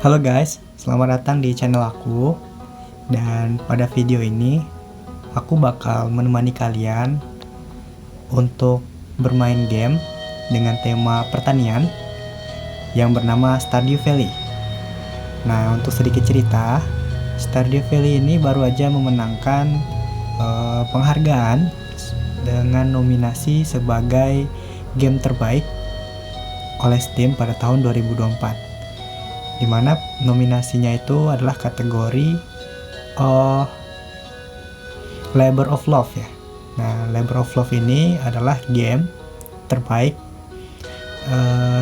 Halo guys, selamat datang di channel aku. Dan pada video ini aku bakal menemani kalian untuk bermain game dengan tema pertanian yang bernama Stardew Valley. Nah, untuk sedikit cerita, Stardew Valley ini baru aja memenangkan penghargaan dengan nominasi sebagai game terbaik oleh Steam pada tahun 2024. Dimana nominasinya itu adalah kategori Labor of Love ya. Nah, Labor of Love ini adalah game terbaik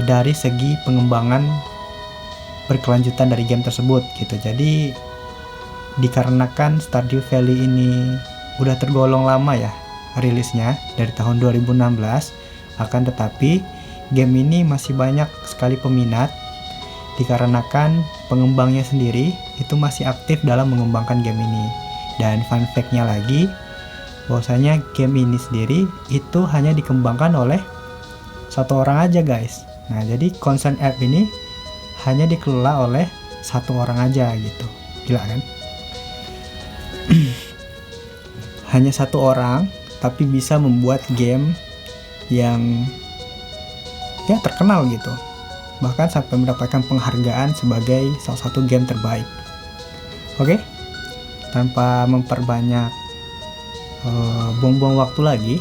dari segi pengembangan berkelanjutan dari game tersebut gitu. Jadi dikarenakan Stardew Valley ini udah tergolong lama ya rilisnya dari tahun 2016, akan tetapi game ini masih banyak sekali peminat dikarenakan pengembangnya sendiri itu masih aktif dalam mengembangkan game ini. Dan fun fact-nya lagi, bahwasanya game ini sendiri itu hanya dikembangkan oleh satu orang aja guys. Nah, jadi concern app ini hanya dikelola oleh satu orang aja gitu. Gila kan? Hanya satu orang tapi bisa membuat game yang ya terkenal gitu, bahkan sampai mendapatkan penghargaan sebagai salah satu game terbaik. Oke, tanpa memperbanyak buang-buang waktu lagi,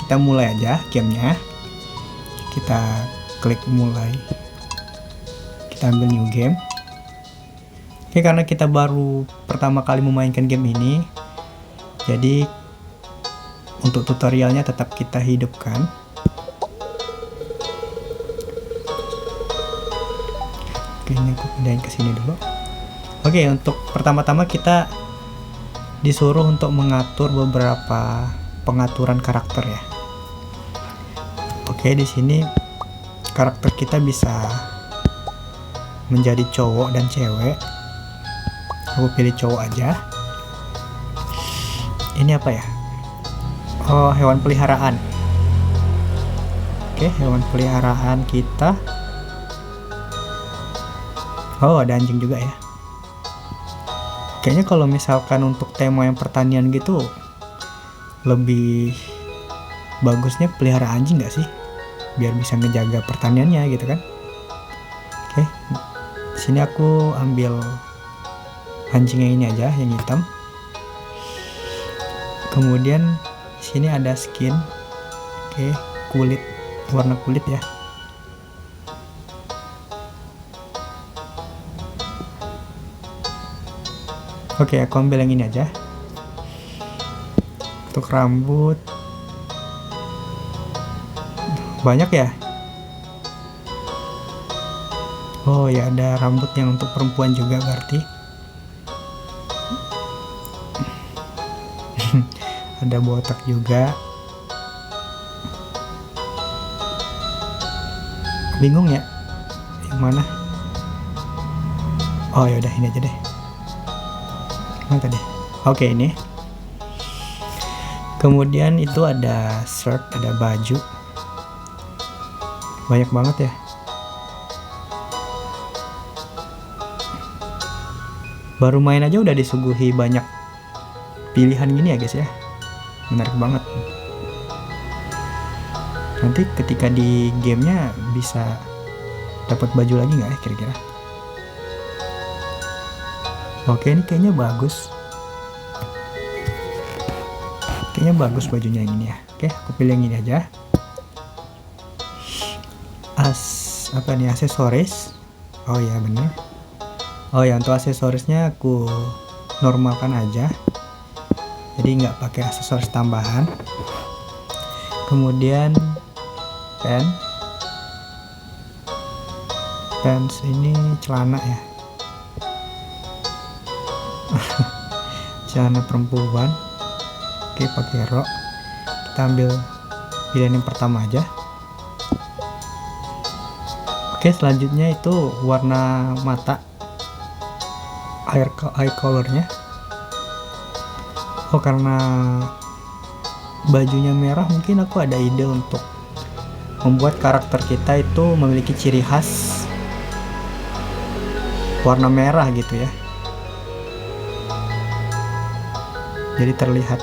kita mulai aja gamenya. Kita klik mulai, kita ambil new game. Oke, karena kita baru pertama kali memainkan game ini, jadi untuk tutorialnya tetap kita hidupkan. Ini aku pindahin ke sini dulu. Oke, untuk pertama-tama kita disuruh untuk mengatur beberapa pengaturan karakter ya. Oke, di sini karakter kita bisa menjadi cowok dan cewek. Aku pilih cowok aja. Ini apa ya? Oh, hewan peliharaan. Oke, hewan peliharaan kita. Oh, ada anjing juga ya. Kayaknya kalau misalkan untuk tema yang pertanian gitu, lebih bagusnya pelihara anjing gak sih? Biar bisa ngejaga pertaniannya gitu kan. Oke, sini aku ambil anjingnya ini aja, yang hitam. Kemudian sini ada skin. Oke, kulit, warna kulit ya. Oke, aku ambil yang ini aja. Untuk rambut banyak ya. Oh ya, ada rambut yang untuk perempuan juga berarti. Ada botak juga. Bingung ya, yang mana? Oh ya udah, ini aja deh. Tadi. Oke, ini. Kemudian itu ada shirt, ada baju. Banyak banget ya. Baru main aja udah disuguhi banyak pilihan gini ya guys ya. Menarik banget. Nanti ketika di gamenya bisa dapat baju lagi nggak ya kira-kira? Oke, ini kayaknya bagus. Kayaknya bagus bajunya yang ini ya. Oke, aku pilih yang ini aja. Apa nih, aksesoris? Oh ya, bener. Oh ya, untuk aksesorisnya aku normalkan aja. Jadi nggak pakai aksesoris tambahan. Kemudian pants ini celana ya. Celana perempuan. Oke, pakai rok. Kita ambil pilihan yang pertama aja. Oke, selanjutnya itu warna mata, eye colornya. Oh, karena bajunya merah, mungkin aku ada ide untuk membuat karakter kita itu memiliki ciri khas warna merah gitu ya. Jadi terlihat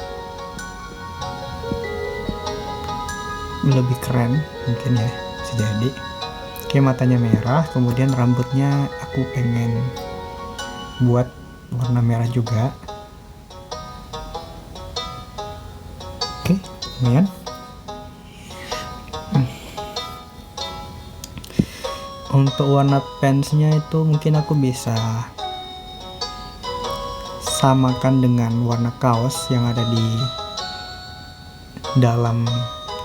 lebih keren mungkin ya, bisa jadi. Oke, matanya merah, kemudian rambutnya aku pengen buat warna merah juga. Oke, lumayan. Untuk warna pantsnya itu mungkin aku bisa samakan dengan warna kaos yang ada di dalam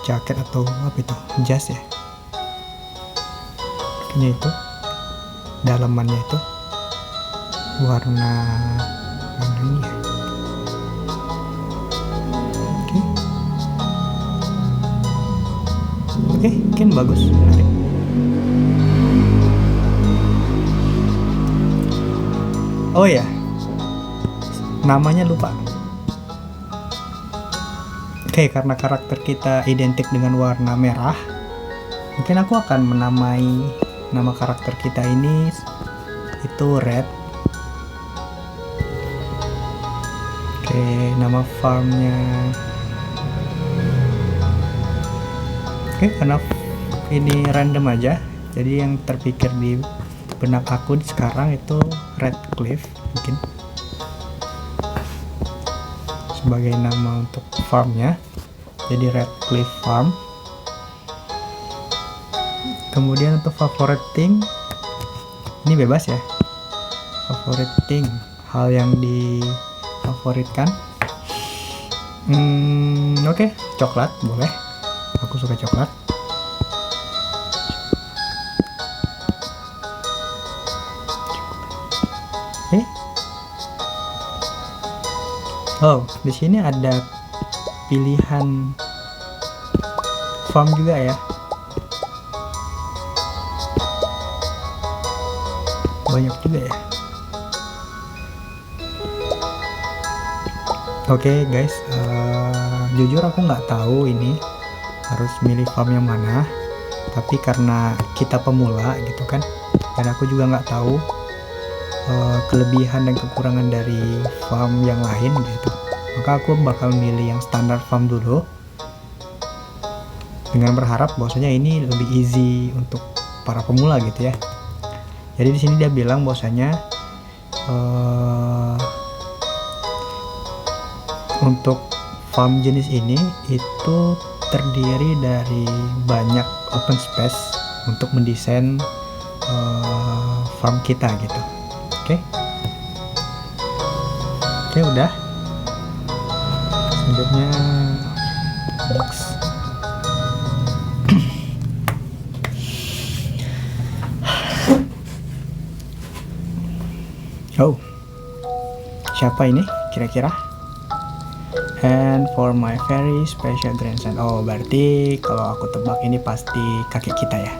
jaket atau apa itu, jas ya. Ini itu dalamannya itu warna ini ya. Oke, mungkin bagus, menarik. Oh ya, namanya lupa. Oke, karena karakter kita identik dengan warna merah, mungkin aku akan menamai nama karakter kita ini itu Red. Oke, nama farmnya. Oke, karena ini random aja, jadi yang terpikir di benak aku sekarang itu Redcliffe mungkin sebagai nama untuk farmnya, jadi Redcliffe Farm. Kemudian untuk favorite thing, ini bebas ya, favorite thing, hal yang difavoritkan. Oke, coklat boleh, aku suka coklat. Oh, di sini ada pilihan farm juga ya. Banyak juga ya. Oke guys, jujur aku nggak tahu ini harus milih farm yang mana. Tapi karena kita pemula gitu kan, dan aku juga nggak tahu kelebihan dan kekurangan dari farm yang lain gitu, maka aku bakal milih yang standar farm dulu dengan berharap bahwasanya ini lebih easy untuk para pemula gitu ya. Jadi di sini dia bilang bahwasanya untuk farm jenis ini itu terdiri dari banyak open space untuk mendesain farm kita gitu. Oke, udah. Selanjutnya next. Oh, siapa ini kira-kira? And for my very special grandson. Oh, berarti kalau aku tebak ini pasti kakek kita ya,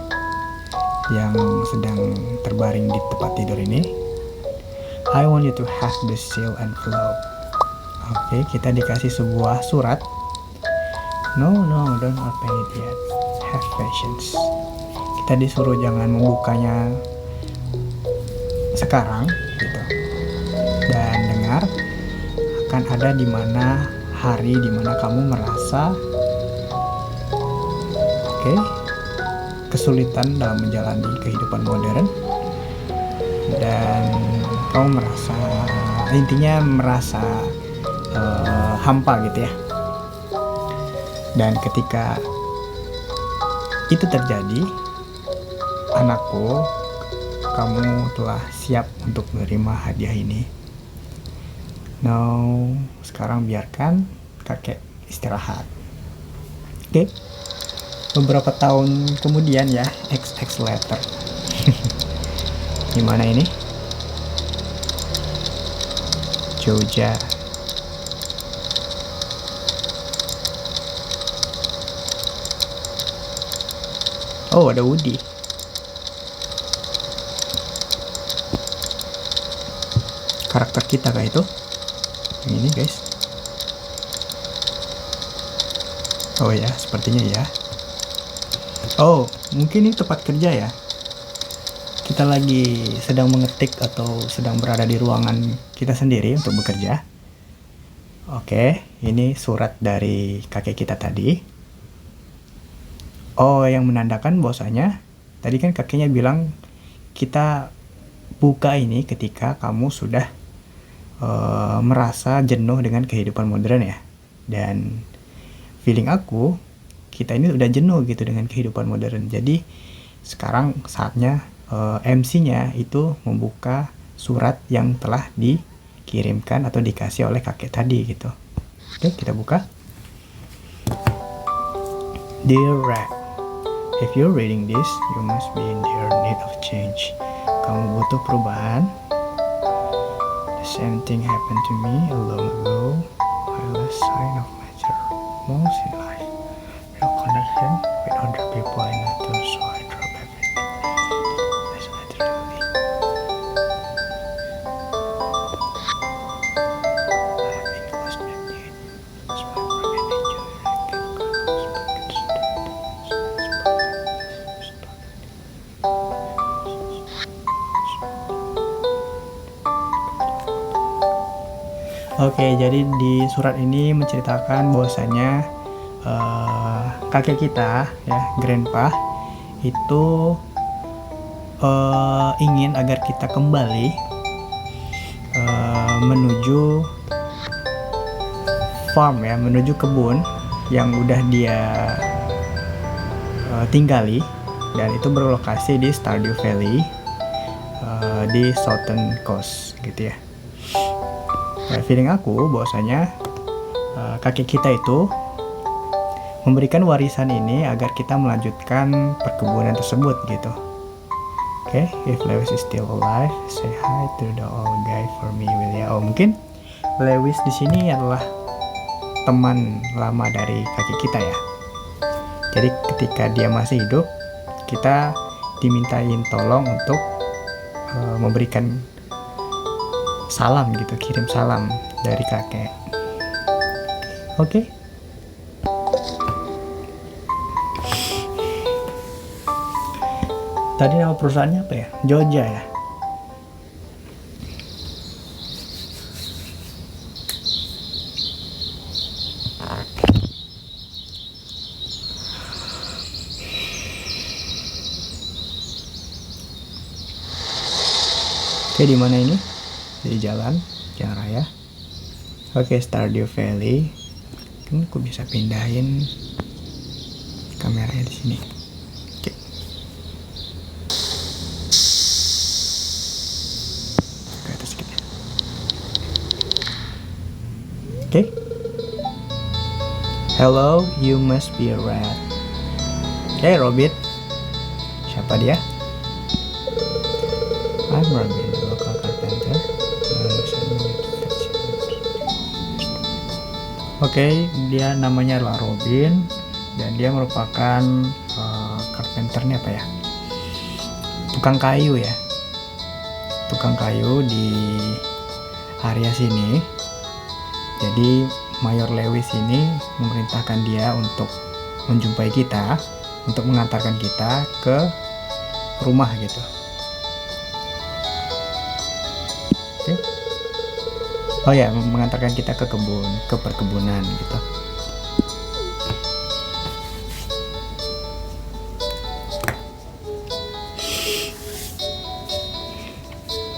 yang sedang terbaring di tempat tidur ini. I want you to have the seal and flow. Oke, kita dikasih sebuah surat. No, don't open it yet. Have patience. Kita disuruh jangan membukanya sekarang gitu. Dan dengar, akan ada di mana hari di mana kamu merasa kesulitan dalam menjalani kehidupan modern, dan kamu merasa hampa gitu ya. Dan ketika itu terjadi, anakku, kamu telah siap untuk menerima hadiah ini. Now, sekarang biarkan kakek istirahat. Oke. Beberapa tahun kemudian ya, XX later. Gimana ini? Jogja. Oh, ada Woody. Karakter kita kayak itu. Yang ini guys. Oh ya, sepertinya ya. Oh, mungkin ini tempat kerja ya. kita lagi sedang mengetik atau sedang berada di ruangan kita sendiri untuk bekerja. Oke, ini surat dari kakek kita tadi. Oh, yang menandakan bahwasanya tadi kan kakeknya bilang kita buka ini ketika kamu sudah merasa jenuh dengan kehidupan modern ya. Dan feeling aku, kita ini udah jenuh gitu dengan kehidupan modern. Jadi sekarang saatnya MC-nya itu membuka surat yang telah dikirimkan atau dikasih oleh kakek tadi gitu. Oke, kita buka. Dear Rat, if you're reading this, you must be in dire need of change. Kamu butuh perubahan. The same thing happened to me a long ago. I lost sight of major most in life. No connection with other people I know, so I drop everything. That's naturally. I have been lost my need. It's my work and enjoy Oke, jadi di surat ini menceritakan bahwasanya kakek kita ya, grandpa itu ingin agar kita kembali menuju farm ya, menuju kebun yang udah dia tinggali, dan itu berlokasi di Stardew Valley di Southern Coast gitu ya. Nah, feeling aku bahwasanya kakek kita itu memberikan warisan ini agar kita melanjutkan perkebunan tersebut gitu. Oke, if Lewis is still alive, say hi to the old guy for me, will ya? Oh, mungkin Lewis di sini adalah teman lama dari kakek kita ya. Jadi ketika dia masih hidup, kita dimintain tolong untuk memberikan salam gitu, kirim salam dari kakek. Oke. Tadi nama perusahaannya apa ya? Jogja ya. Oke, di mana ini? Di jalan raya. Oke, Stardew Valley. Kan aku bisa pindahin kameranya di sini. Oke. Ke atas sedikit ya. Oke. Hello, you must be a rat. Oke, Robin. Siapa dia? I'm Robin, the local carpenter. Oke, dia namanya adalah Robin dan dia merupakan carpenternya apa ya? Tukang kayu ya. Tukang kayu di area sini. Jadi Mayor Lewis ini memerintahkan dia untuk menjumpai kita, untuk mengantarkan kita ke rumah gitu. Oke. Oh ya, mengantarkan kita ke kebun, ke perkebunan gitu.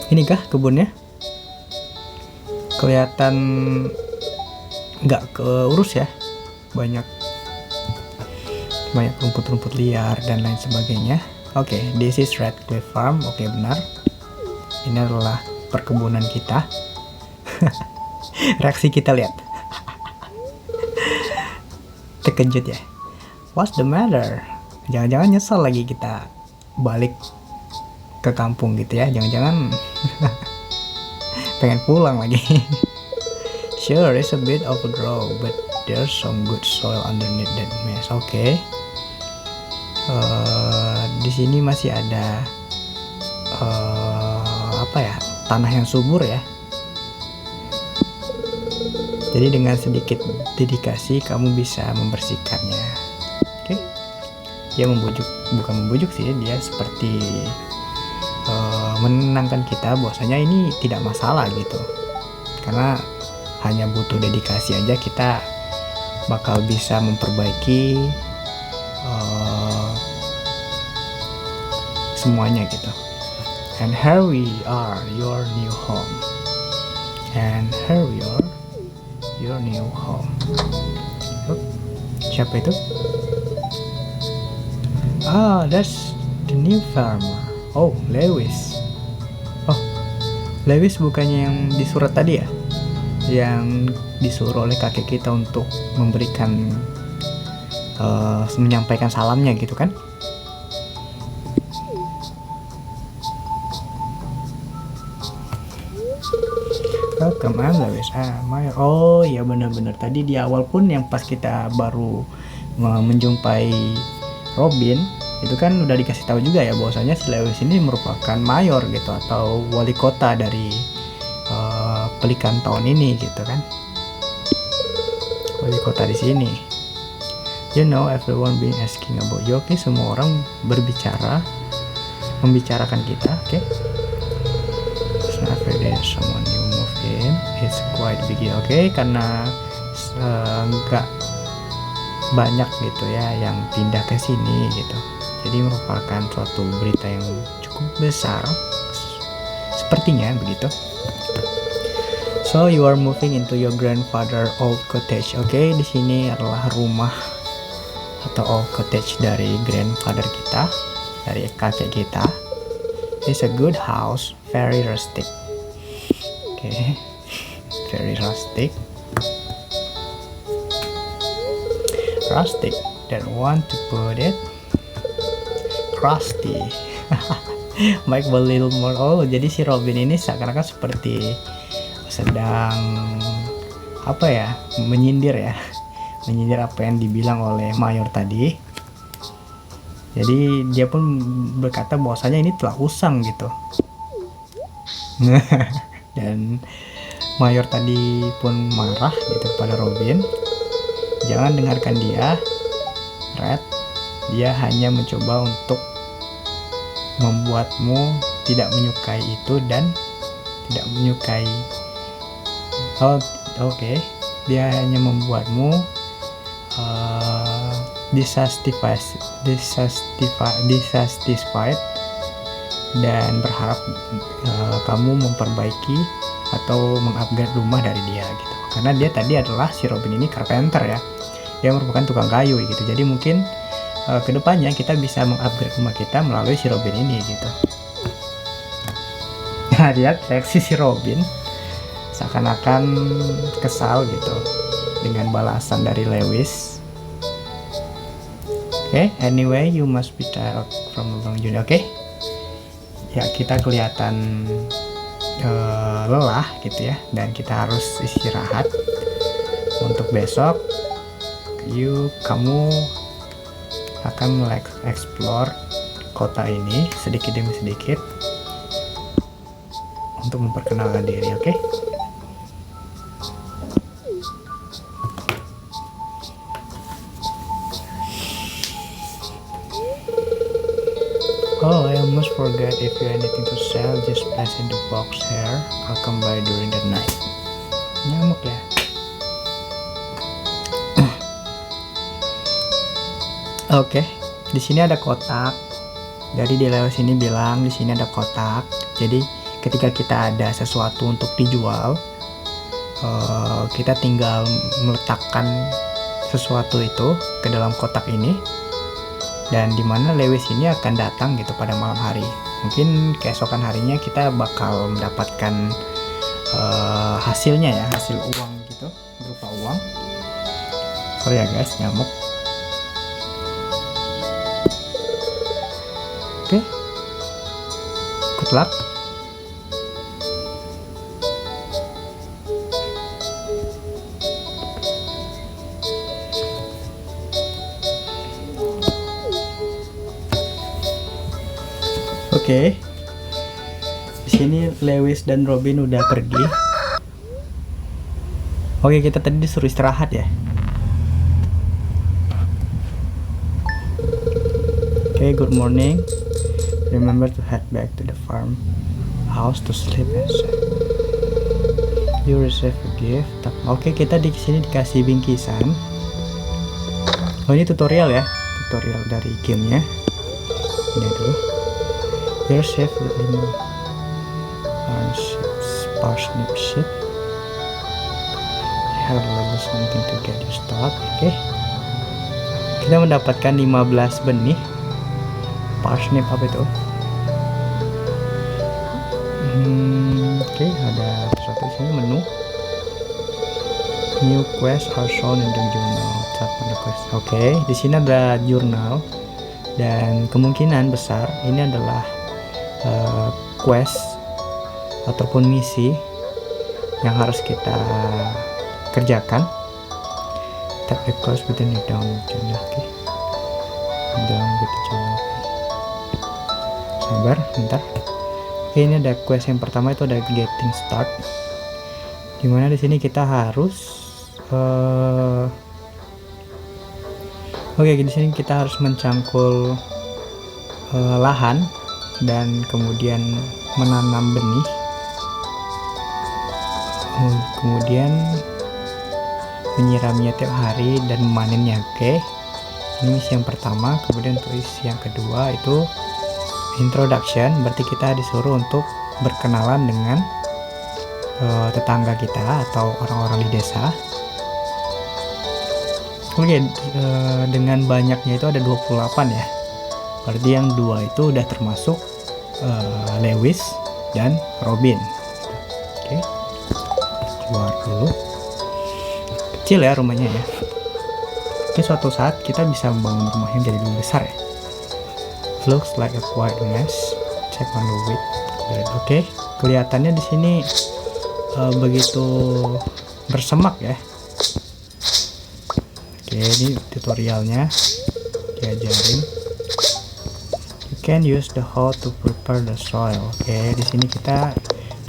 Inikah kebunnya? Kelihatan nggak keurus ya, banyak rumput-rumput liar dan lain sebagainya. Oke, this is Radcliffe Farm. Oke, benar. Ini adalah perkebunan kita. Reaksi kita lihat. Terkejut ya. What's the matter? Jangan-jangan nyesel lagi kita balik ke kampung gitu ya. Jangan-jangan pengen pulang lagi. Sure, it's a bit overgrown, but there's some good soil underneath that mess. Oke. Di sini masih ada apa ya? Tanah yang subur ya. Jadi dengan sedikit dedikasi kamu bisa membersihkannya. Oke. Dia bukan membujuk sih, dia seperti menenangkan kita bahwasanya ini tidak masalah gitu, karena hanya butuh dedikasi aja kita bakal bisa memperbaiki semuanya gitu. And here we are, your new home. And here we are, your new home. Siapa itu? That's the new farmer. Oh, Lewis. Oh, Lewis bukannya yang di surat tadi ya? Yang disuruh oleh kakek kita untuk memberikan menyampaikan salamnya gitu kan? Welcome, I'm Lewis. Oh ya, benar-benar tadi di awal pun yang pas kita baru menjumpai Robin itu kan udah dikasih tahu juga ya bahwasanya si Lewis ini merupakan mayor gitu atau wali kota dari Pelikan tahun ini gitu kan, wali kota di sini. You know, everyone been asking about you. Oke, semua orang membicarakan kita. Oke, so every day someone new move in, it's quite big. Oke, karena nggak banyak gitu ya yang pindah ke sini gitu, jadi merupakan suatu berita yang cukup besar sepertinya begitu. So you are moving into your grandfather old cottage. Oke, di sini adalah rumah atau old cottage dari grandfather kita, dari kakek kita. It's a good house, very rustic. Oke, very rustic. Rustic, that want to put it crusty. Make a little more. Oh, jadi si Robin ini seakan-akan seperti sedang apa ya, menyindir apa yang dibilang oleh mayor tadi. Jadi dia pun berkata bahwasanya ini telah usang gitu. Dan mayor tadi pun marah gitu pada Robin. Jangan dengarkan dia, Red. Dia hanya mencoba untuk membuatmu tidak menyukai itu dan tidak menyukai. Oke. Dia hanya membuatmu dissatisfied dan berharap kamu memperbaiki atau mengupgrade rumah dari dia gitu. Karena dia tadi adalah si Robin ini carpenter ya. Dia merupakan tukang kayu gitu. Jadi mungkin kedepannya kita bisa mengupgrade rumah kita melalui si Robin ini gitu. Nah, lihat reaksi si Robin seakan-akan kesal gitu dengan balasan dari Lewis. Oke, anyway, you must be tired from a long journey. Oke, ya kita kelihatan lelah gitu ya, dan kita harus istirahat. Untuk besok kamu akan explore kota ini sedikit demi sedikit untuk memperkenalkan diri. Oke? Oh, I almost forgot, if you anything to sell, just place in the box here. I'll come by during the night. Nyamuk ya. Oke, di sini ada kotak. Jadi di Lewis ini bilang di sini ada kotak. Jadi ketika kita ada sesuatu untuk dijual, kita tinggal meletakkan sesuatu itu ke dalam kotak ini. Dan dimana Lewis ini akan datang gitu pada malam hari. Mungkin keesokan harinya kita bakal mendapatkan hasilnya ya, hasil uang gitu, berupa uang. Sorry ya guys, nyamuk. Oke, good luck. Oke. Di sini Lewis dan Robin udah pergi. Oke, kita tadi disuruh istirahat ya. Oke, good morning. Remember to head back to the farmhouse to sleep and sleep. You receive a gift. Oke, kita di sini dikasih bingkisan. Oh, ini tutorial ya, tutorial dari gamenya. Ini dulu. You receive 5 parsnip seed. Have a level something to get you start. Oke. Kita mendapatkan 15 benih parsnip. Apa itu? Oke, ada sesuatu di sini, menu. New quest are shown in the journal. Tap on the quest. Oke, di sini ada jurnal dan kemungkinan besar ini adalah quest ataupun misi yang harus kita kerjakan. Tap the quest within the down journal. Oke. Down with the journal. Sabar, bentar. Oke, ini ada quest yang pertama, itu ada getting start. Dimana di sini kita harus oke, di sini kita harus mencangkul lahan dan kemudian menanam benih. Kemudian menyiramnya tiap hari dan memanennya. Oke. Ini misi yang pertama. Kemudian untuk misi yang kedua itu introduction, berarti kita disuruh untuk berkenalan dengan tetangga kita atau orang-orang di desa. Oke, dengan banyaknya itu ada 28 ya. Berarti yang 2 itu udah termasuk Lewis dan Robin. Oke. Keluar dulu. Kecil ya rumahnya ya. Oke, suatu saat kita bisa membangun rumah yang jadi lebih besar ya. Looks like a quiet mess. Check on the width. Oke, kelihatannya di sini begitu bersemak ya. Oke, ini tutorialnya diajarin. You can use the hoe to prepare the soil. Oke, di sini kita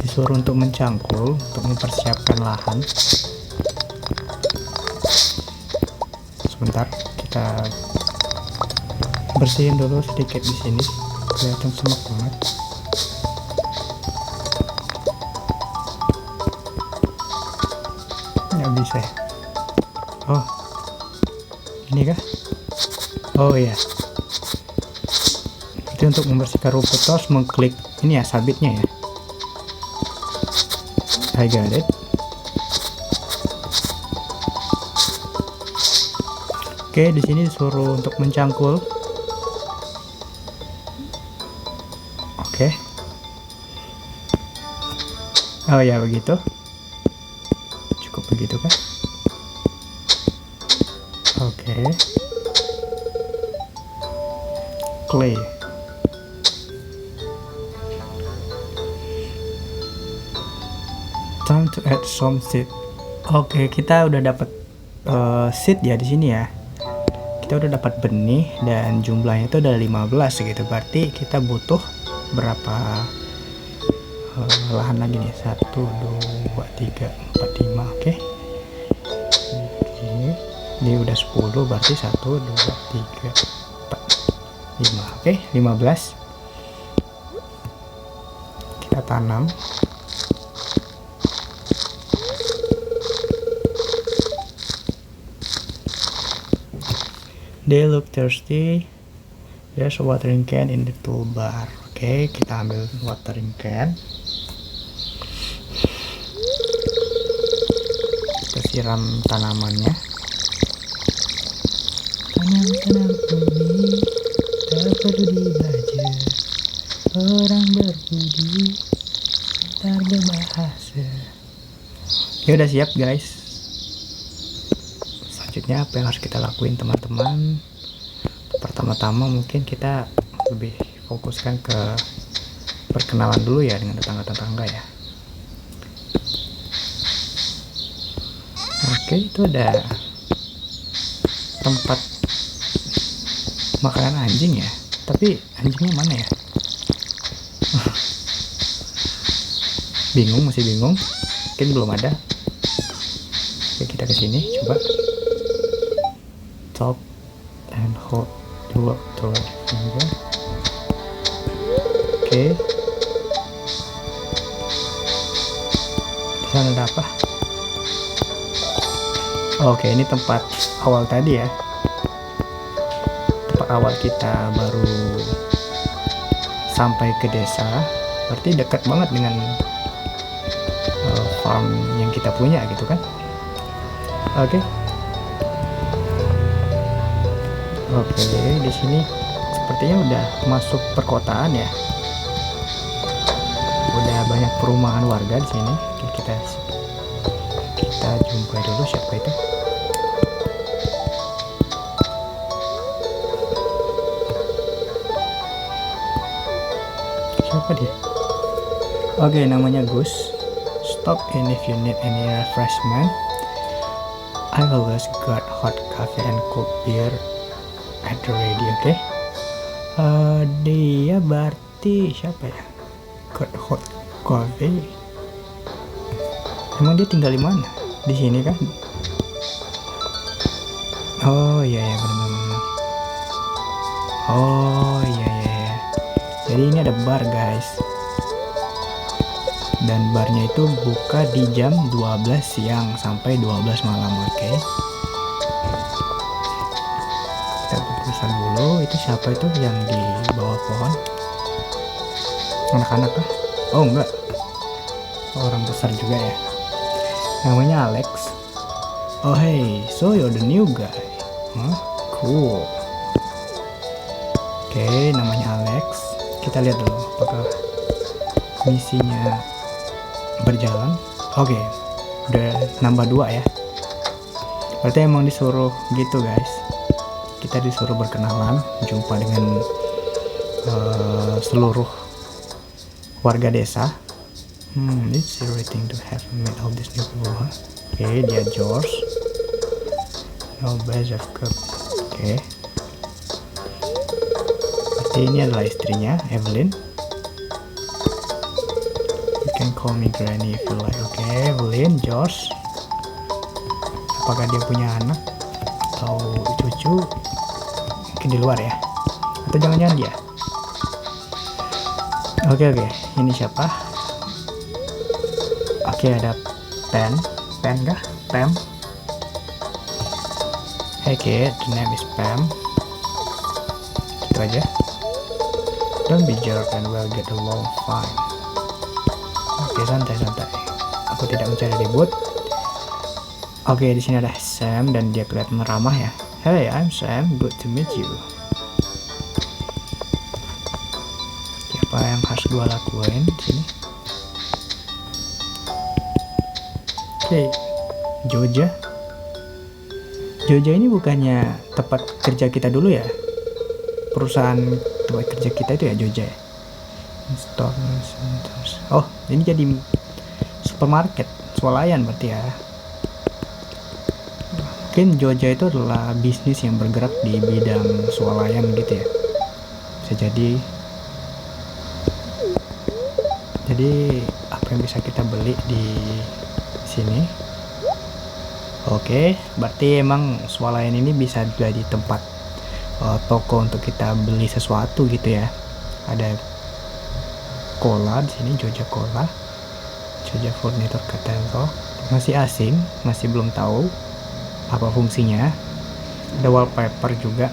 disuruh untuk mencangkul untuk mempersiapkan lahan. Sebentar, kita bersihin dulu sedikit di sini. Kelihatan semak banget. Nggak bisa ya. Oh, ini kah? Oh iya, itu untuk membersihkan rumput terus mengklik ini ya, sabitnya ya. I got it. Oke, di sini disuruh untuk mencangkul. Oke. Oh ya, begitu. Cukup begitu kan? Oke. Clay. Time to add some seed. Oke, kita udah dapat seed ya di sini ya. Kita udah dapat benih dan jumlahnya itu udah 15 gitu. Berarti kita butuh berapa lahan lagi nih? 1, 2, 3, 4, 5. Oke. Ini udah 10, berarti 1, 2, 3, 4, 5. Oke, 15. Kita tanam. They look thirsty. There's a watering can in the toolbar. Oke, kita ambil watering can. Kita siram tanamannya. Tanam-tanam bumi tak perlu dibaca. Orang berbudi ntar berbahasa. Ya udah siap guys. Selanjutnya apa yang harus kita lakuin teman-teman? Pertama-tama mungkin kita lebih fokuskan ke perkenalan dulu ya dengan tetangga-tetangga ya. Oke, itu ada tempat makanan anjing ya, tapi anjingnya mana ya? Bingung, masih bingung, mungkin belum ada. Oke, kita kesini coba top and hold dua finger. Oke. Di sana ada apa? Oke, ini tempat awal tadi ya. Tempat awal kita baru sampai ke desa. Berarti dekat banget dengan farm yang kita punya gitu kan. Oke. Oke, di sini sepertinya udah masuk perkotaan ya. Udah banyak perumahan warga di sini. Oke, kita jumpai dulu siapa itu. Siapa dia? Oke, namanya Gus. Stop in if you need any refreshment. I always got hot coffee and cold beer at the ready. Oke. Dia berarti siapa ya? Got hot coffee. Emang dia tinggal di mana? Di sini kan? Oh iya ya, benar-benar. Oh iya ya. Jadi ini ada bar guys. Dan barnya itu buka di jam 12 siang sampai 12 malam. Oke. Kita pesan dulu. Itu siapa itu yang di bawah pohon? Anak-anak kah? Oh enggak. Orang besar juga ya. Namanya Alex. Oh hey, so you're the new guy. Huh? Cool. Oke, namanya Alex. Kita lihat dulu apakah misinya berjalan. Oke, udah nambah 2 ya. Berarti emang disuruh gitu guys. Kita disuruh berkenalan, jumpa dengan seluruh warga desa. It's irritating to have met all these new people. Huh? Oke, dia George. No best of cup. Oke. Berarti ini adalah istrinya, Evelyn. You can call me Granny if you like. Oke, Evelyn, George. Apakah dia punya anak atau cucu? Mungkin di luar ya. Atau jangan-jangan dia. Oke, ini siapa? Oke, ada Pen kah? Pam. Hey kid, the name is Pam. Gitu aja. Don't be jerk and we'll get along fine. Oke, santai. Aku tidak mencari ribut. Oke, di sini ada Sam dan dia kelihatan ramah ya. Hey, I'm Sam. Good to meet you. Apa yang harus gue lakuin di sini? Oke, Joja. Joja ini bukannya tempat kerja kita dulu ya? Perusahaan tempat kerja kita itu ya Joja ya? Oh, ini jadi supermarket, swalayan berarti ya. Mungkin Joja itu adalah bisnis yang bergerak di bidang swalayan gitu ya. Bisa jadi apa yang bisa kita beli di sini? Oke, berarti emang swalayan ini bisa jadi tempat toko untuk kita beli sesuatu gitu ya. Ada cola di sini, Joja Cola, Joja Furniture Katento. Masih asing, masih belum tahu apa fungsinya. Ada wallpaper juga,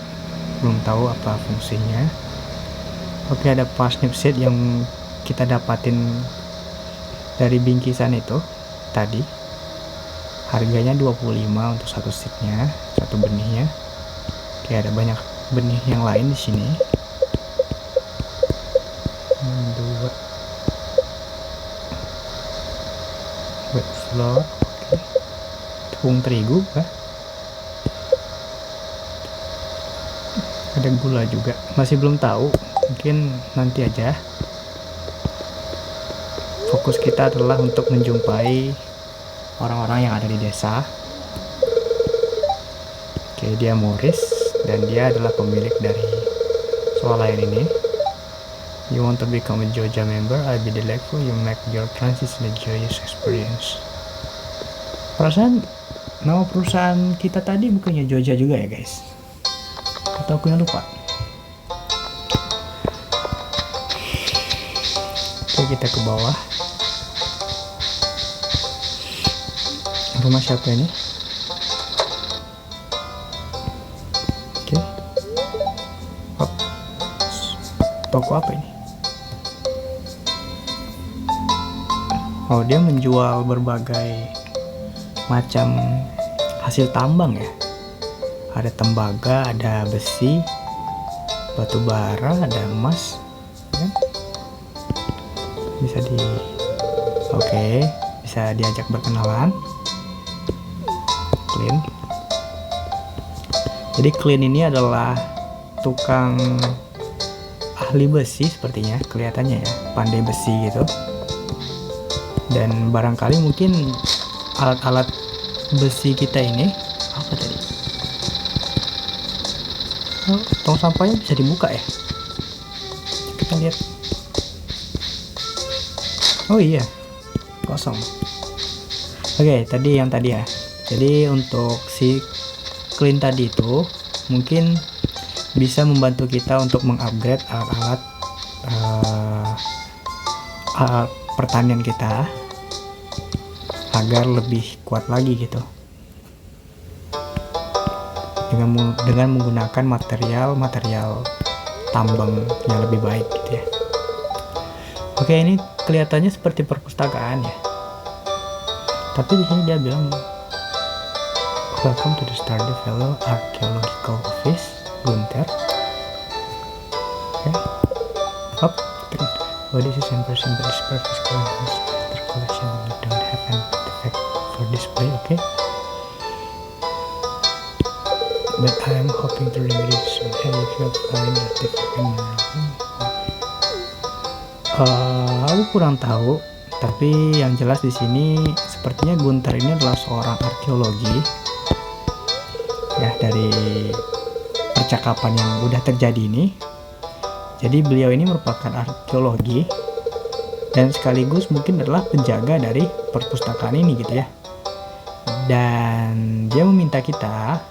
belum tahu apa fungsinya. Oke, ada parsnip seed yang kita dapatin dari bingkisan itu tadi. Harganya 25 untuk satu seednya, satu benihnya. Oke, ada banyak benih yang lain di sini. 2 wet flour. Oke. Tepung terigu kah? Ada gula juga, masih belum tahu, mungkin nanti aja. Fokus kita adalah untuk menjumpai orang-orang yang ada di desa. Oke, dia Morris dan dia adalah pemilik dari swalayan ini. You want to become a Joja member? I'll be delightful. You make your transition a joyous experience. Perasaan nama perusahaan kita tadi bukannya Joja juga ya guys? Atau aku yang lupa? Oke, kita ke bawah. Rumah siapa ini? Oke. Hop. Toko apa ini? Oh, dia menjual berbagai macam hasil tambang ya. Ada tembaga, ada besi, batu bara, ada emas, ya. Bisa bisa diajak berkenalan. Clean. Jadi Clean ini adalah tukang ahli besi sepertinya, kelihatannya ya, pandai besi gitu. Dan barangkali mungkin alat-alat besi kita ini apa tadi? Oh, tong sampahnya bisa dibuka ya? Kita lihat. Oh iya, kosong. Oke, tadi ya. Jadi untuk si Clean tadi itu mungkin bisa membantu kita untuk mengupgrade alat-alat pertanian kita agar lebih kuat lagi gitu, dengan menggunakan material tambang yang lebih baik gitu ya. Oke, ini kelihatannya seperti perpustakaan ya, tapi di sini dia bilang welcome to the Stardew Valley Archaeological Office, Gunther. Oke, hop. Oh, this is impressive, but this perfect collection don't have an artifact for display. Okay, but I am hoping to remedy this soon. Hey, if you find artifact aku kurang tahu, tapi yang jelas di sini sepertinya Gunther ini adalah seorang arkeologi ya, dari percakapan yang udah terjadi ini. Jadi beliau ini merupakan arkeologi dan sekaligus mungkin adalah penjaga dari perpustakaan ini gitu ya. Dan dia meminta kita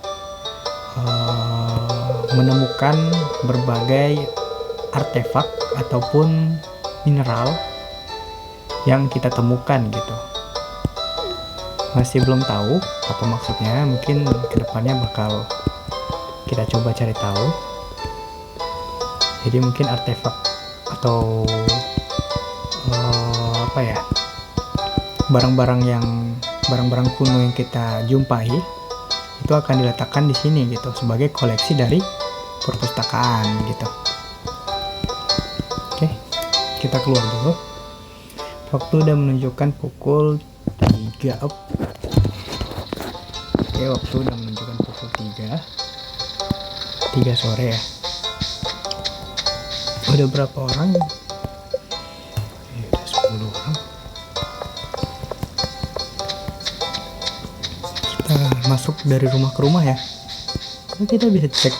menemukan berbagai artefak ataupun mineral yang kita temukan gitu. Masih belum tahu apa maksudnya, mungkin kedepannya bakal kita coba cari tahu. Jadi mungkin artefak atau barang-barang kuno yang kita jumpai itu akan diletakkan di sini gitu sebagai koleksi dari perpustakaan gitu. Oke, kita keluar dulu. Waktu udah menunjukkan pukul 3. Oke, waktu udah menunjukkan pukul 3 sore ya. Udah berapa orang? Udah 10 orang. Kita masuk dari rumah ke rumah ya. Kita bisa cek.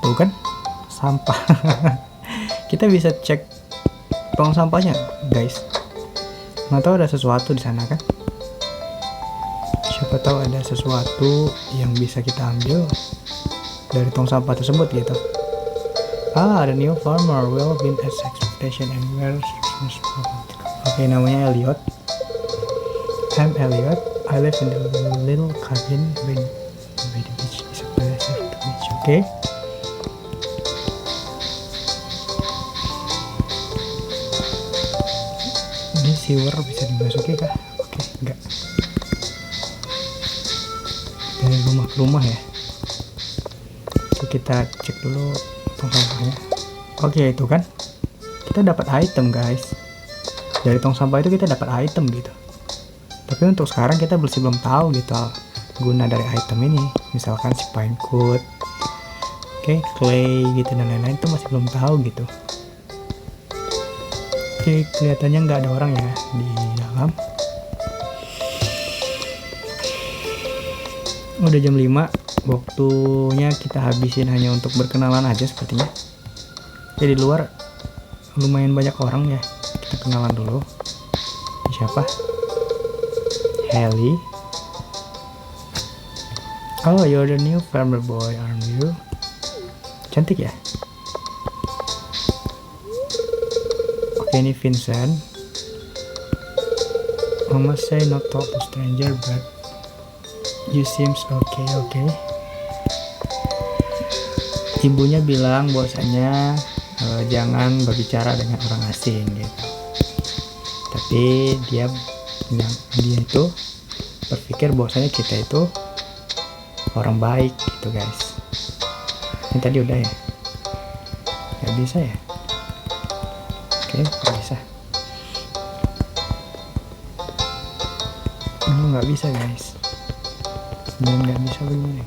Tuh kan, sampah. Kita bisa cek tong sampahnya, guys. Nggak tahu ada sesuatu di sana kan? Siapa tahu ada sesuatu yang bisa kita ambil dari tong sampah tersebut gitu. The new farmer will be as expectation and where. Oke, namanya Elliot. I'm Elliot. I live in the little cabin by the beach. It's a pleasure to meet you. Oke. Ini sewer bisa dimasuki kah? Oke, enggak. Dari rumah ke rumah ya. Kita cek dulu tong sampahnya. Oke, itu kan kita dapat item, guys. Dari tong sampah itu kita dapat item gitu. Tapi untuk sekarang kita masih belum tahu gitu guna dari item ini. Misalkan si pine coat, clay gitu dan lain-lain, itu masih belum tahu gitu. Oke, kelihatannya nggak ada orang ya di dalam. Udah jam 5. Waktunya kita habisin hanya untuk berkenalan aja sepertinya. Jadi luar lumayan banyak orang ya. Kita kenalan dulu. Siapa? Haley. Oh, you're the new farmer boy, aren't you? Cantik ya? Penny Vincent. Mama say not talk to stranger, but you seems okay. Ibunya bilang bahwasanya jangan berbicara dengan orang asing gitu. Tapi dia itu berpikir bahwasanya kita itu orang baik gitu guys. Ini tadi udah ya? Gak bisa ya? Oke, gak bisa. Nggak bisa guys, dan nggak bisa begini.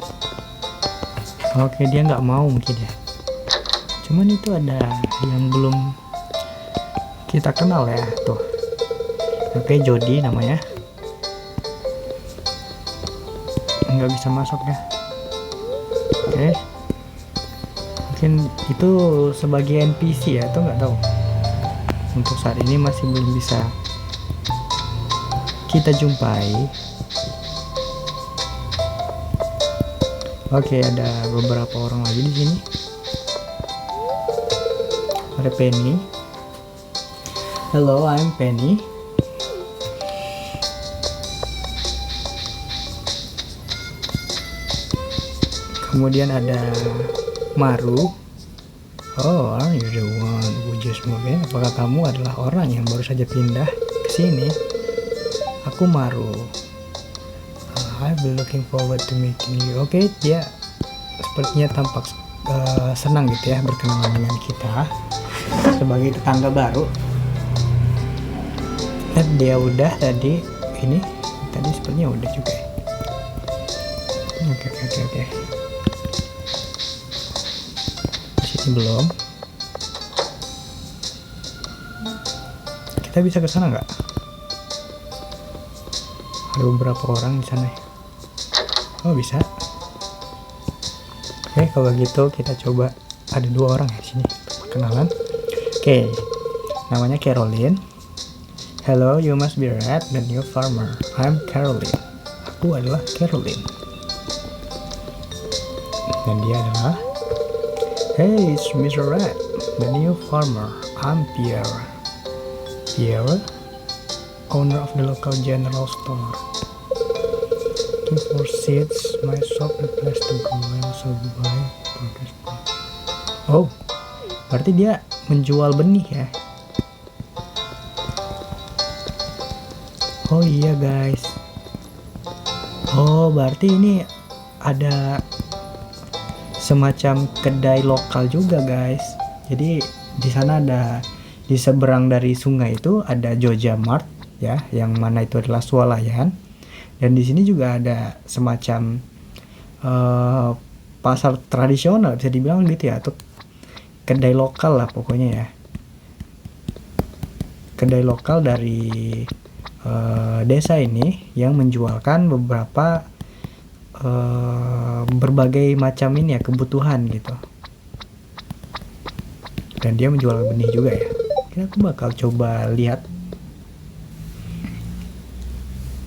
Oke, dia nggak mau mungkin ya, cuman itu ada yang belum kita kenal ya tuh. Oke, Jody namanya, nggak bisa masuk ya. Oke, mungkin itu sebagai NPC ya, atau nggak tahu. Untuk saat ini masih belum bisa kita jumpai. Oke, ada beberapa orang lagi di sini. Ada Penny. Hello, I'm Penny. Kemudian ada Maru. Oh, are you the one who just moved in? Apakah kamu adalah orang yang baru saja pindah ke sini? Aku Maru. I've been looking forward to meeting you. Oke, dia sepertinya tampak senang gitu ya berkenalan dengan kita sebagai tetangga baru. Dan dia udah tadi, ini tadi sepertinya udah juga ya. Oke. Di sini belum. Kita bisa ke sana nggak? Ada beberapa orang di sana. Oh, bisa. Oke, kalau gitu kita coba. Ada 2 orang ya di sini perkenalan. Oke, namanya Caroline. Hello, you must be Red, the new farmer. I'm Caroline. Aku adalah Caroline. Dan dia adalah, hey, it's Mr. Red, the new farmer. I'm Pierre. Pierre, owner of the local general store. Looking for seeds, my shop is place to go. I also buy produce. Oh, berarti dia menjual benih ya. Oh iya guys. Oh, berarti ini ada semacam kedai lokal juga guys. Jadi di sana ada, di seberang dari sungai itu ada Jogja Mart ya, yang mana itu adalah swalayan. Dan di sini juga ada semacam pasar tradisional bisa dibilang gitu ya, atau kedai lokal lah pokoknya ya. Kedai lokal dari desa ini yang menjualkan beberapa berbagai macam ini ya, kebutuhan gitu. Dan dia menjual benih juga ya. Kira aku bakal coba lihat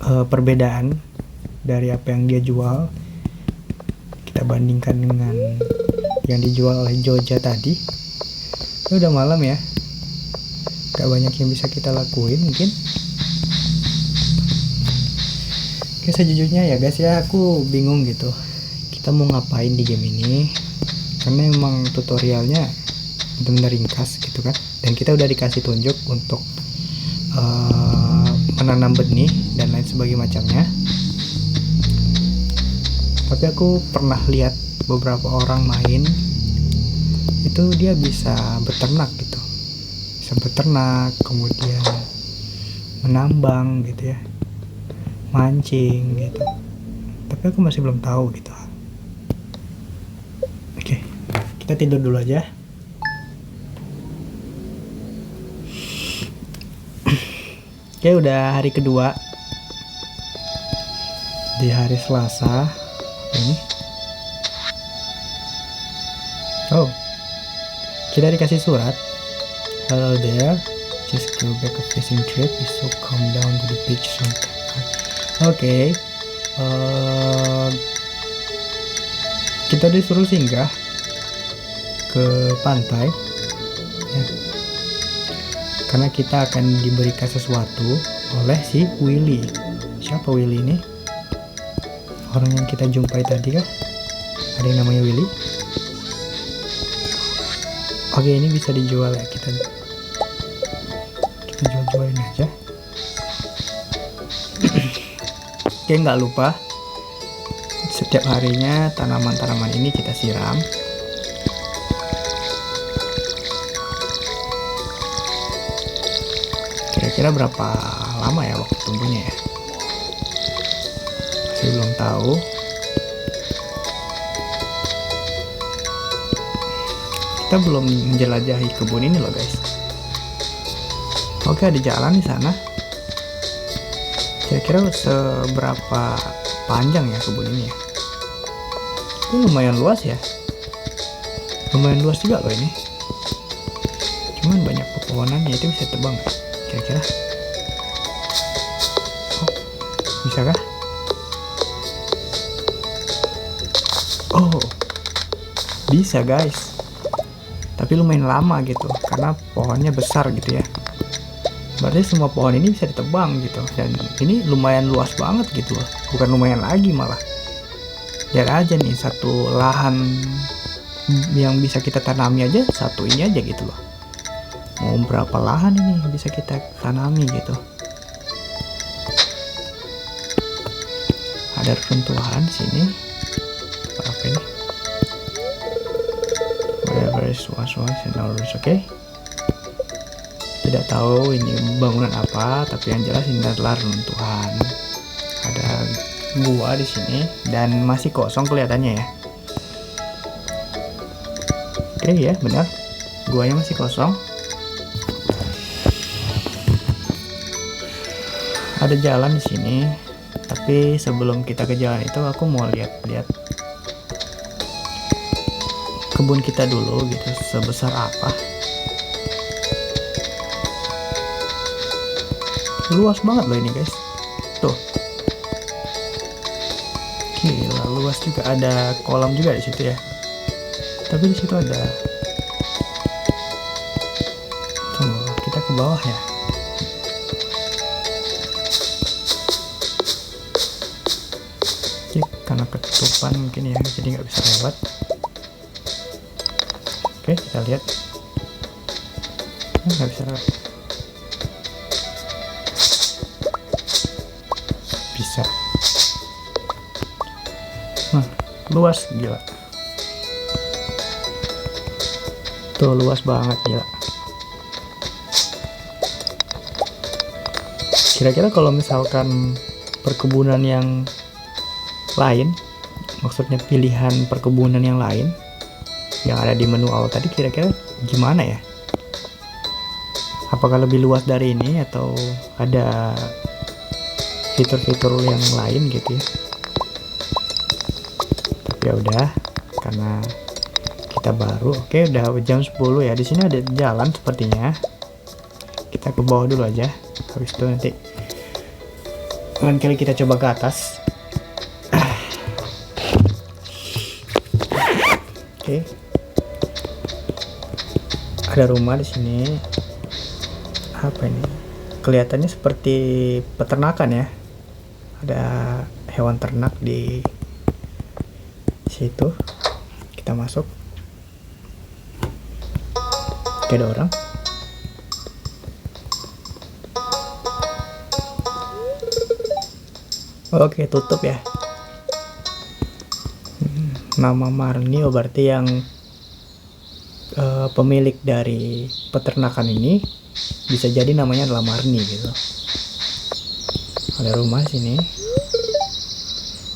perbedaan dari apa yang dia jual, kita bandingkan dengan yang dijual oleh Jogja tadi. Ini udah malam ya, gak banyak yang bisa kita lakuin mungkin. Oke, sejujurnya ya guys ya, aku bingung gitu kita mau ngapain di game ini, karena emang tutorialnya benar-benar ringkas gitu kan. Dan kita udah dikasih tunjuk untuk menanam benih dan lain sebagainya macamnya. Tapi aku pernah lihat beberapa orang main itu dia bisa beternak gitu, bisa beternak, kemudian menambang gitu ya, mancing gitu. Tapi aku masih belum tahu gitu. Oke, kita tidur dulu aja. Oke, udah hari kedua di hari Selasa ini. Oh, kita dikasih surat. Hello there, just go back a fishing trip. You should come down to the beach sometime. Oke, kita disuruh singgah ke pantai. Ya. karena kita akan diberikan sesuatu oleh si Willy. Siapa Willy ini? Orang yang kita jumpai tadi kah? Ada yang namanya Willy? Oke, ini bisa dijual ya, kita jual-jualin aja. Oke, nggak lupa setiap harinya tanaman-tanaman ini kita siram. Kira-kira berapa lama ya waktu tumbuhnya ya? Saya belum tahu. Kita belum menjelajahi kebun ini loh guys. Oke, ada jalan di sana. Kira-kira seberapa panjang ya kebun ini ya? Ini lumayan luas ya. Lumayan luas juga loh ini. Cuman banyak pepohonannya, itu bisa tebang gak? Kira-kira? Oh, bisa kah? Oh, bisa guys. Tapi lumayan lama gitu, karena pohonnya besar gitu ya. Berarti semua pohon ini bisa ditebang gitu. Dan ini lumayan luas banget gitu loh. Bukan lumayan lagi malah. Lihat aja nih, satu lahan yang bisa kita tanami aja satu ini aja gitu loh. Mau berapa lahan ini bisa kita tanami gitu. Ada runtuhan sini. Apa ini? Whatever is was and always okay. Tidak tahu ini bangunan apa, tapi yang jelas ini adalah runtuhan. Ada gua di sini dan masih kosong kelihatannya ya. Oke ya, benar. Guanya masih kosong. Ada jalan di sini, tapi sebelum kita ke jalan itu aku mau lihat-lihat kebun kita dulu gitu, sebesar apa. Luas banget loh ini guys. Tuh. Gila, luas juga, ada kolam juga di situ ya. Tapi di situ ada. Tunggu, kita ke bawah ya. Karena ketutupan mungkin ya, jadi nggak bisa lewat. Oke, kita lihat. Nggak bisa lewat. Bisa. Nah, luas gila. Tuh, luas banget gila. Kira-kira kalau misalkan perkebunan yang lain, maksudnya pilihan perkebunan yang lain yang ada di menu awal tadi, kira-kira gimana ya? Apakah lebih luas dari ini atau ada fitur-fitur yang lain gitu ya? Tapi ya udah, karena kita baru. Oke, udah jam 10 ya. Di sini ada jalan sepertinya. Kita ke bawah dulu aja. Habis itu nanti lain kali kita coba ke atas. Oke. Ada rumah di sini. Apa ini? Kelihatannya seperti peternakan ya. Ada hewan ternak di situ. Kita masuk. Oke, ada orang. Oke, tutup ya. Nama Marni, oh berarti yang pemilik dari peternakan ini bisa jadi namanya adalah Marni gitu. Ada rumah sini.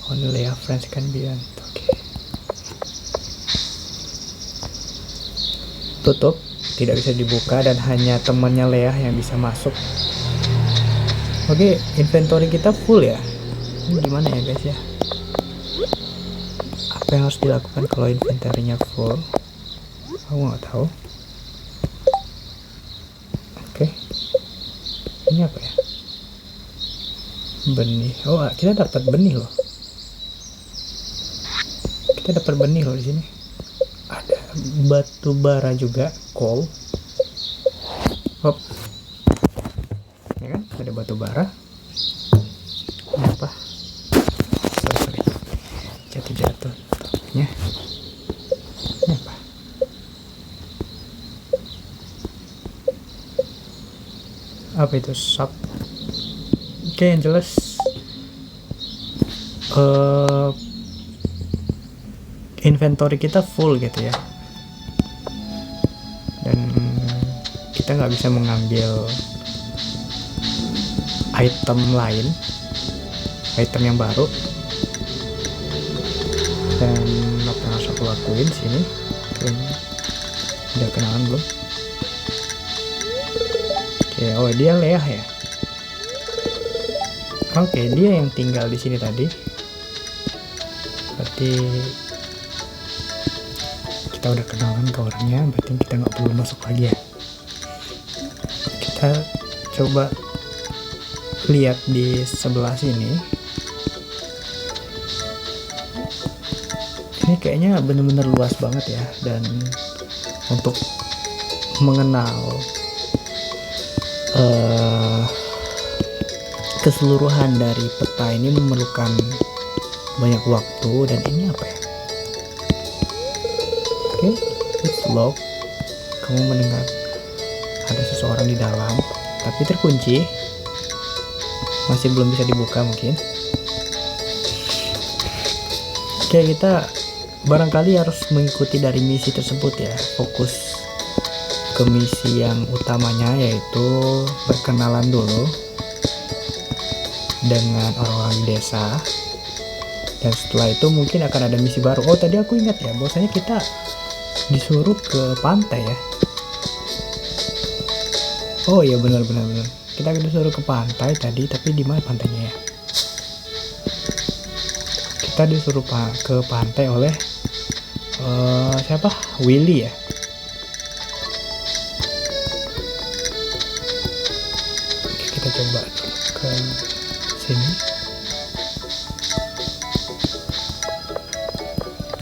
Only Leah friends can be on. Oke. Tutup, tidak bisa dibuka dan hanya temannya Leah yang bisa masuk. Oke, inventory kita full ya. Ini gimana ya guys ya? Apa yang harus dilakukan kalau inventory-nya full? Aku nggak tahu. Oke. Ini apa ya? Benih. Oh, kita dapat benih loh. Kita dapat benih loh di sini. Ada batu bara juga, coal. Hop. ada batu bara. Ini apa? Sorry. Jatuh topiknya. Ini apa? Apa itu? Sub. Oke, yang jelas inventory kita full gitu ya, dan kita nggak bisa mengambil item lain, item yang baru. Dan apa yang harus aku lakuin sini? Udah kenalan belum? Oke, oh dia Leah ya. Oke, dia yang tinggal di sini tadi. Berarti kita udah kenalan ke orangnya, berarti kita nggak perlu masuk lagi ya. Kita coba lihat di sebelah sini. Ini kayaknya bener-bener luas banget ya, dan untuk mengenal keseluruhan dari peta ini memerlukan banyak waktu. Dan ini apa ya? Oke, it's locked. Kamu mendengar ada seseorang di dalam, tapi terkunci, masih belum bisa dibuka mungkin. Oke, kita barangkali harus mengikuti dari misi tersebut ya. Fokus ke misi yang utamanya, yaitu berkenalan dulu dengan orang-orang di desa. Dan setelah itu mungkin akan ada misi baru. Oh, tadi aku ingat ya, bahwasanya kita disuruh ke pantai ya. Oh iya, benar. Kita disuruh ke pantai tadi, tapi di mana pantainya ya? Kita disuruh ke pantai oleh siapa? Willy ya. Oke, kita coba ke sini.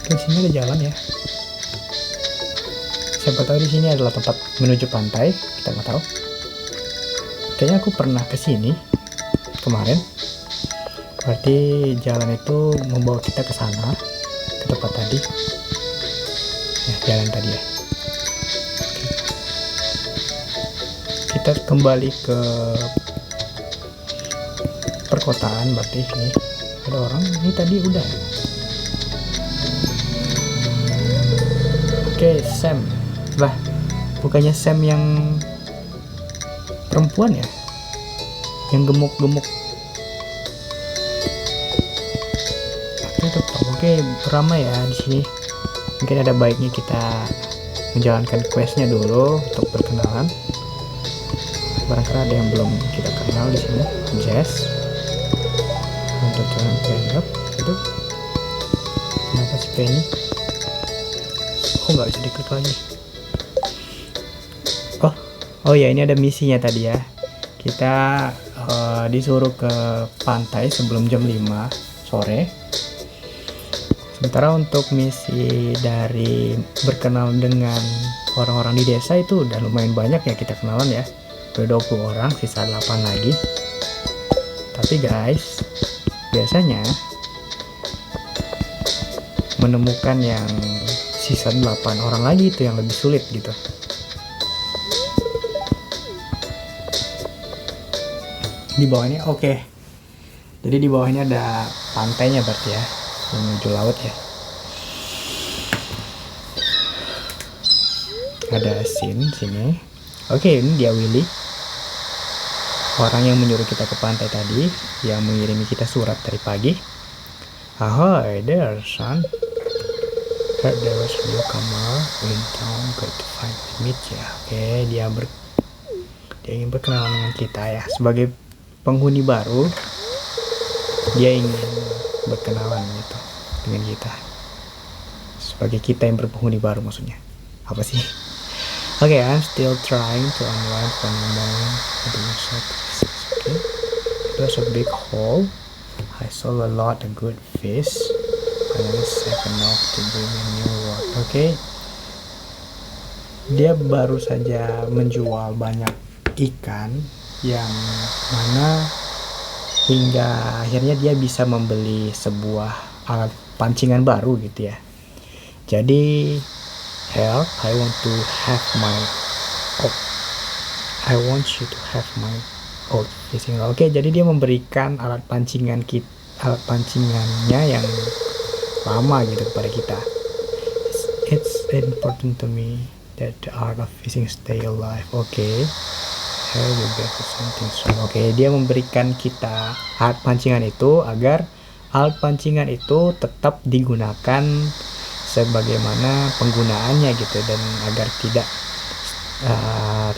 Di sini ada jalan ya. Siapa tahu di sini adalah tempat menuju pantai, kita nggak tahu. Kayaknya aku pernah ke sini kemarin. Berarti jalan itu membawa kita ke sana, ke tempat tadi. Nah, jalan tadi ya. Oke. Kita kembali ke perkotaan. Berarti ini ada orang. Ini tadi udah. Oke, Sam. Lah, bukannya Sam yang perempuan ya? Yang gemuk-gemuk. Oke, ramai ya di sini. Mungkin ada baiknya kita menjalankan questnya dulu untuk berkenalan. Barangkali ada yang belum kita kenal di sini. Jess. Untuk jalan up itu. Kenapa si Penny? Oh, nggak bisa diklik lagi. Oh ya, ini ada misinya tadi ya. Kita disuruh ke pantai sebelum jam 5 sore. Sementara untuk misi dari berkenal dengan orang-orang di desa itu udah lumayan banyak ya kita kenalan ya. Udah 20 orang, sisa 8 lagi. Tapi guys, biasanya menemukan yang sisa 8 orang lagi itu yang lebih sulit gitu. Di bawahnya oke. Jadi di bawahnya ada pantainya berarti ya, menuju laut ya. Ada scene sini. Oke, ini dia Willy. Orang yang menyuruh kita ke pantai tadi, yang mengirimi kita surat dari pagi. Ahoy there, son. Heard there was a newcomer in town, going to find meet ya. Oke, dia ingin berkenalan dengan kita ya. Sebagai penghuni baru, dia ingin berkenalan gitu dengan kita. Sebagai kita yang berpenghuni baru maksudnya. Apa sih? Okay, I'm still trying to unwind from the moment. Okay, there's a big hole. I saw a lot of good fish. Finally safe enough to bring a new rod. Okay, dia baru saja menjual banyak ikan yang mana hingga akhirnya dia bisa membeli sebuah alat pancingan baru gitu ya. Jadi help, I want you to have my old fishing rod. Oke, jadi dia memberikan alat pancingannya yang lama gitu kepada kita. It's important to me that the art of fishing stay alive. Oke. Oke, dia memberikan kita alat pancingan itu agar alat pancingan itu tetap digunakan sebagaimana penggunaannya gitu, dan agar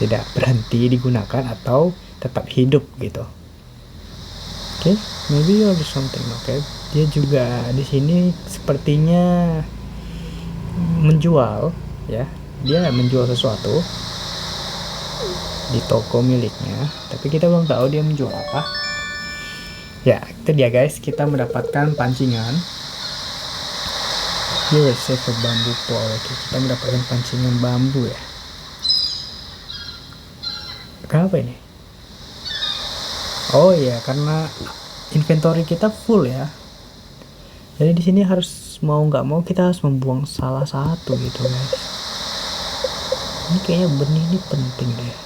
tidak berhenti digunakan atau tetap hidup gitu. Oke, maybe you have something. Oke, dia juga di sini sepertinya menjual ya, dia menjual sesuatu di toko miliknya, tapi kita belum tahu dia menjual apa. Ya, itu dia guys, kita mendapatkan pancingan. You receive a bamboo pole. Oke, kita mendapatkan pancingan bambu ya. Kenapa ini? Oh iya, karena inventory kita full ya. Jadi di sini harus mau nggak mau kita harus membuang salah satu gitu guys. Ini kayaknya benih ini penting deh.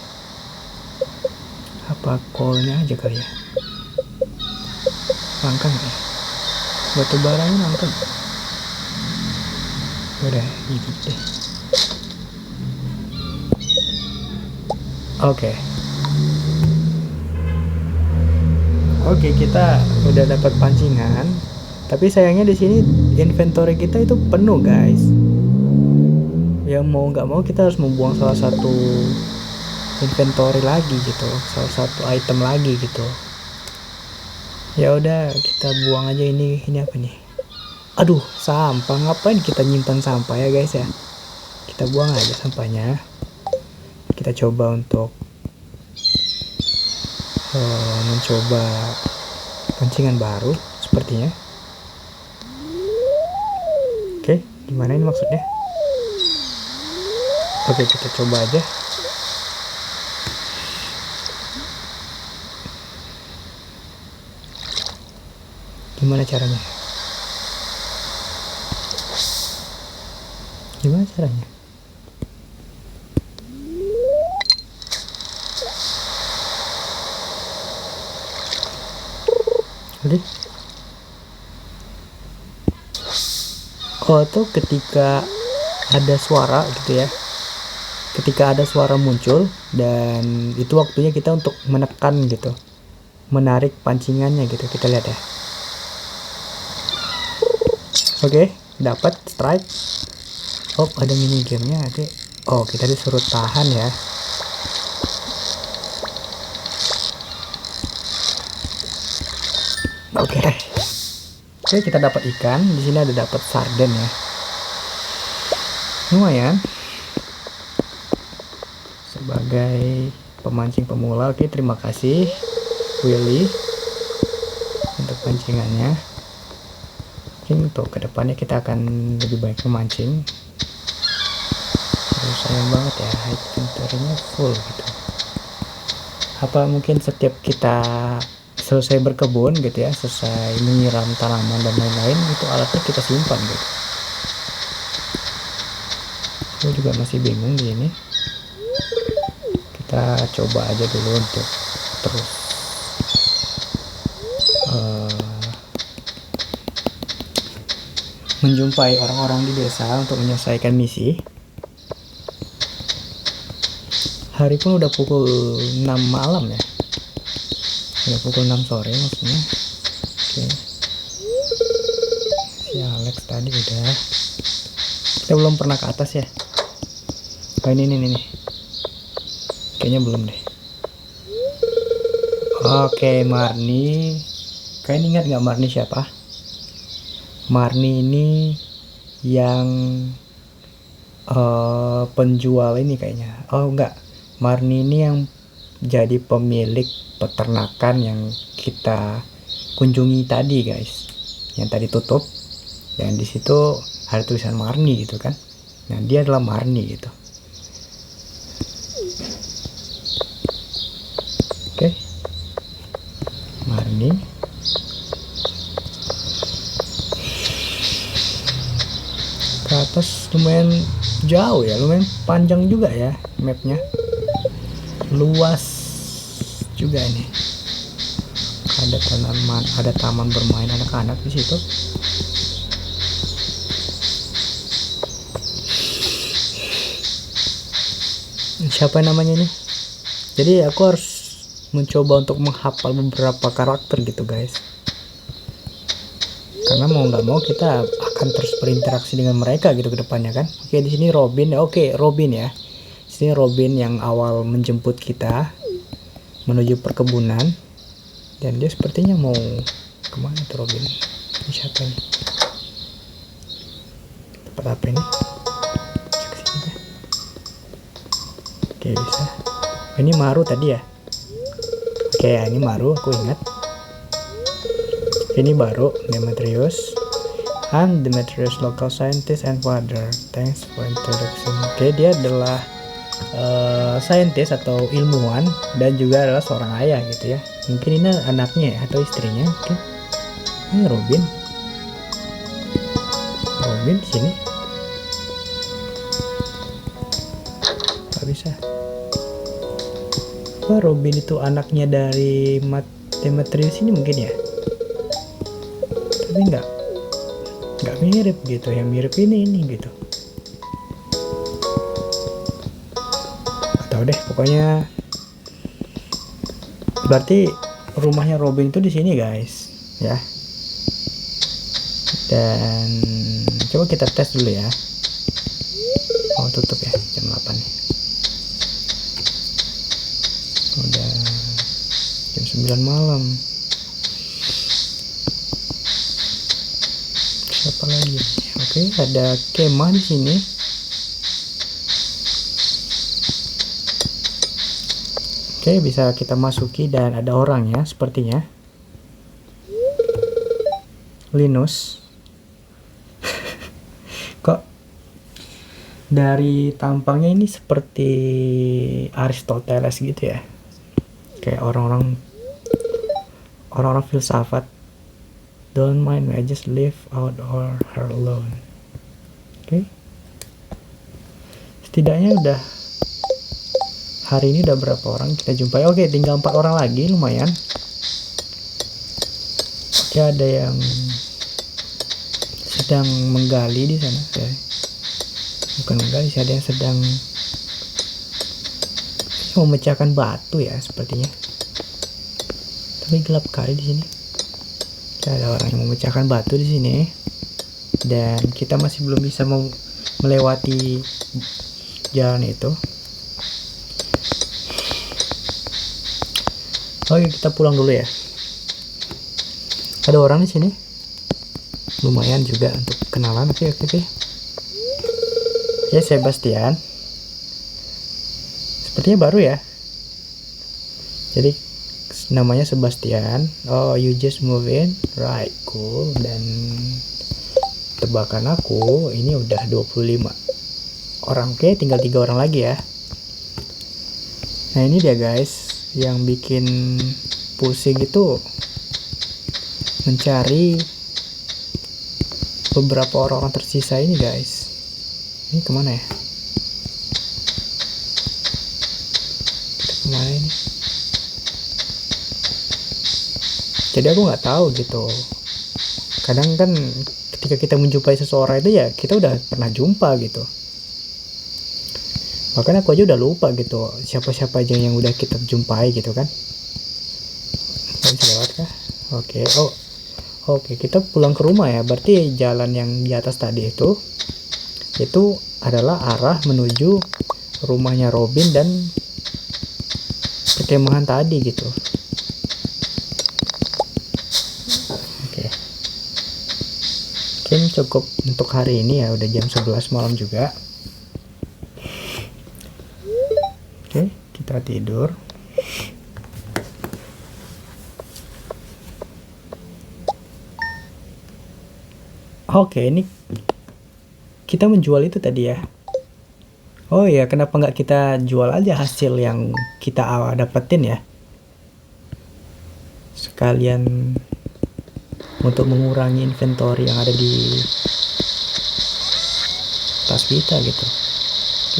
Apa coalnya aja kali ya? Langka nggak ya? Batu baranya langka nggak? Udah ini deh. Oke, kita udah dapat pancingan, tapi sayangnya di sini inventory kita itu penuh guys. Ya mau nggak mau kita harus membuang salah satu inventory lagi gitu, salah satu item lagi gitu. Ya udah, kita buang aja ini apa nih? Aduh, sampah. Ngapain kita nyimpan sampah ya guys ya? Kita buang aja sampahnya. Kita coba untuk mencoba pancingan baru sepertinya. Oke, gimana ini maksudnya? Oke, kita coba aja. Gimana caranya? Oke. Oh, itu ketika ada suara gitu ya. Ketika ada suara muncul, dan itu waktunya kita untuk menekan gitu, menarik pancingannya gitu. Kita lihat ya. Oke, dapat strike. Oh, ada mini gamenya. Oke. Oh, kita disuruh tahan ya. Oke, kita dapat ikan. Di sini ada dapat sarden ya. Lumayan. Sebagai pemancing pemula, oke, terima kasih Willy untuk pancingannya. Mungkin untuk kedepannya kita akan lebih banyak memancing. Terus sayang banget ya, inventory-nya full gitu. Apa mungkin setiap kita selesai berkebun gitu ya, selesai menyiram tanaman dan lain-lain, itu alatnya kita simpan gitu. Aku juga masih bingung di ini. Kita coba aja dulu untuk terus menjumpai orang-orang di desa untuk menyelesaikan misi. Hari pun udah pukul 6 malam ya. Udah pukul 6 sore maksudnya. Oke. Si Alex tadi udah. Kita belum pernah ke atas ya. Oh ini nih. Kayaknya belum deh. Oke, Marni. Kalian ingat nggak Marni siapa? Marni ini yang penjual ini kayaknya. Oh enggak, Marni ini yang jadi pemilik peternakan yang kita kunjungi tadi guys, yang tadi tutup, dan di situ ada tulisan Marni gitu kan. Nah, dia adalah Marni gitu. Oke, sini. Ke atas lumayan jauh ya, lumayan panjang juga ya mapnya, luas juga ini. Ada tanaman, ada taman bermain anak-anak di situ. Siapa namanya ini? Jadi aku harus mencoba untuk menghafal beberapa karakter gitu guys, karena mau nggak mau kita akan terus berinteraksi dengan mereka gitu ke depannya kan. Oke, di sini Robin. Oke, Robin ya. Di sini Robin yang awal menjemput kita menuju perkebunan, dan dia sepertinya mau kemana tuh Robin? Ini siapa ini? Tempat apa ini? Oke, bisa. Ini Maru tadi ya. Oke, ini Maru, aku ingat. Ini baru Demetrius. I'm Demetrius, local scientist and father. Thanks for introduction. Oke, dia adalah scientist atau ilmuwan dan juga adalah seorang ayah gitu ya. Mungkin ini anaknya atau istrinya. Oke. Ini Robin. Robin di sini. Gak bisa. Wah, Robin itu anaknya dari Demetrius ini mungkin ya. Tapi nggak mirip gitu, yang mirip ini gitu. Atau deh, pokoknya berarti rumahnya Robin itu di sini guys ya. Dan coba kita tes dulu ya. Oh, tutup ya jam 8 nih. Udah jam 9 malam. Siapa lagi? Oke, ada kemah di sini. Oke, bisa kita masuki dan ada orang ya sepertinya. Linus. Kok dari tampangnya ini seperti Aristoteles gitu ya? Kayak orang-orang filsafat. Don't mind me, I just leave out or her alone. Oke. Setidaknya udah hari ini udah berapa orang kita jumpai? Oke, tinggal 4 orang lagi, lumayan. Oke, ada yang sedang menggali di sana. Oke. Bukan menggali sih, ada yang sedang memecahkan batu ya sepertinya. Tapi gelap kali di sini. Ada orang yang memecahkan batu di sini, dan kita masih belum bisa melewati jalan itu. Oke, kita pulang dulu ya. Ada orang di sini, lumayan juga untuk kenalan. Oke. Ya, Sebastian. Sepertinya baru ya. Jadi namanya Sebastian. Oh, you just move in, right, cool. Dan tebakan aku ini udah 25 orang. Oke, tinggal 3 orang lagi ya. Nah, ini dia guys, yang bikin pusing itu mencari beberapa orang tersisa ini guys. Ini kemana ya? Kemana ini? Jadi aku nggak tahu gitu. Kadang kan ketika kita menjumpai seseorang itu ya kita udah pernah jumpa gitu. Bahkan aku aja udah lupa gitu siapa-siapa aja yang udah kita jumpai gitu kan. Nggak bisa lewat kah? Oke. Oke, kita pulang ke rumah ya. Berarti jalan yang di atas tadi itu adalah arah menuju rumahnya Robin dan perkemahan tadi gitu. Mungkin cukup untuk hari ini ya, udah jam 11 malam juga. Oke, kita tidur. Oke, ini kita menjual itu tadi ya. Oh ya, kenapa nggak kita jual aja hasil yang kita dapetin ya? sekalian untuk mengurangi inventory yang ada di tas kita gitu.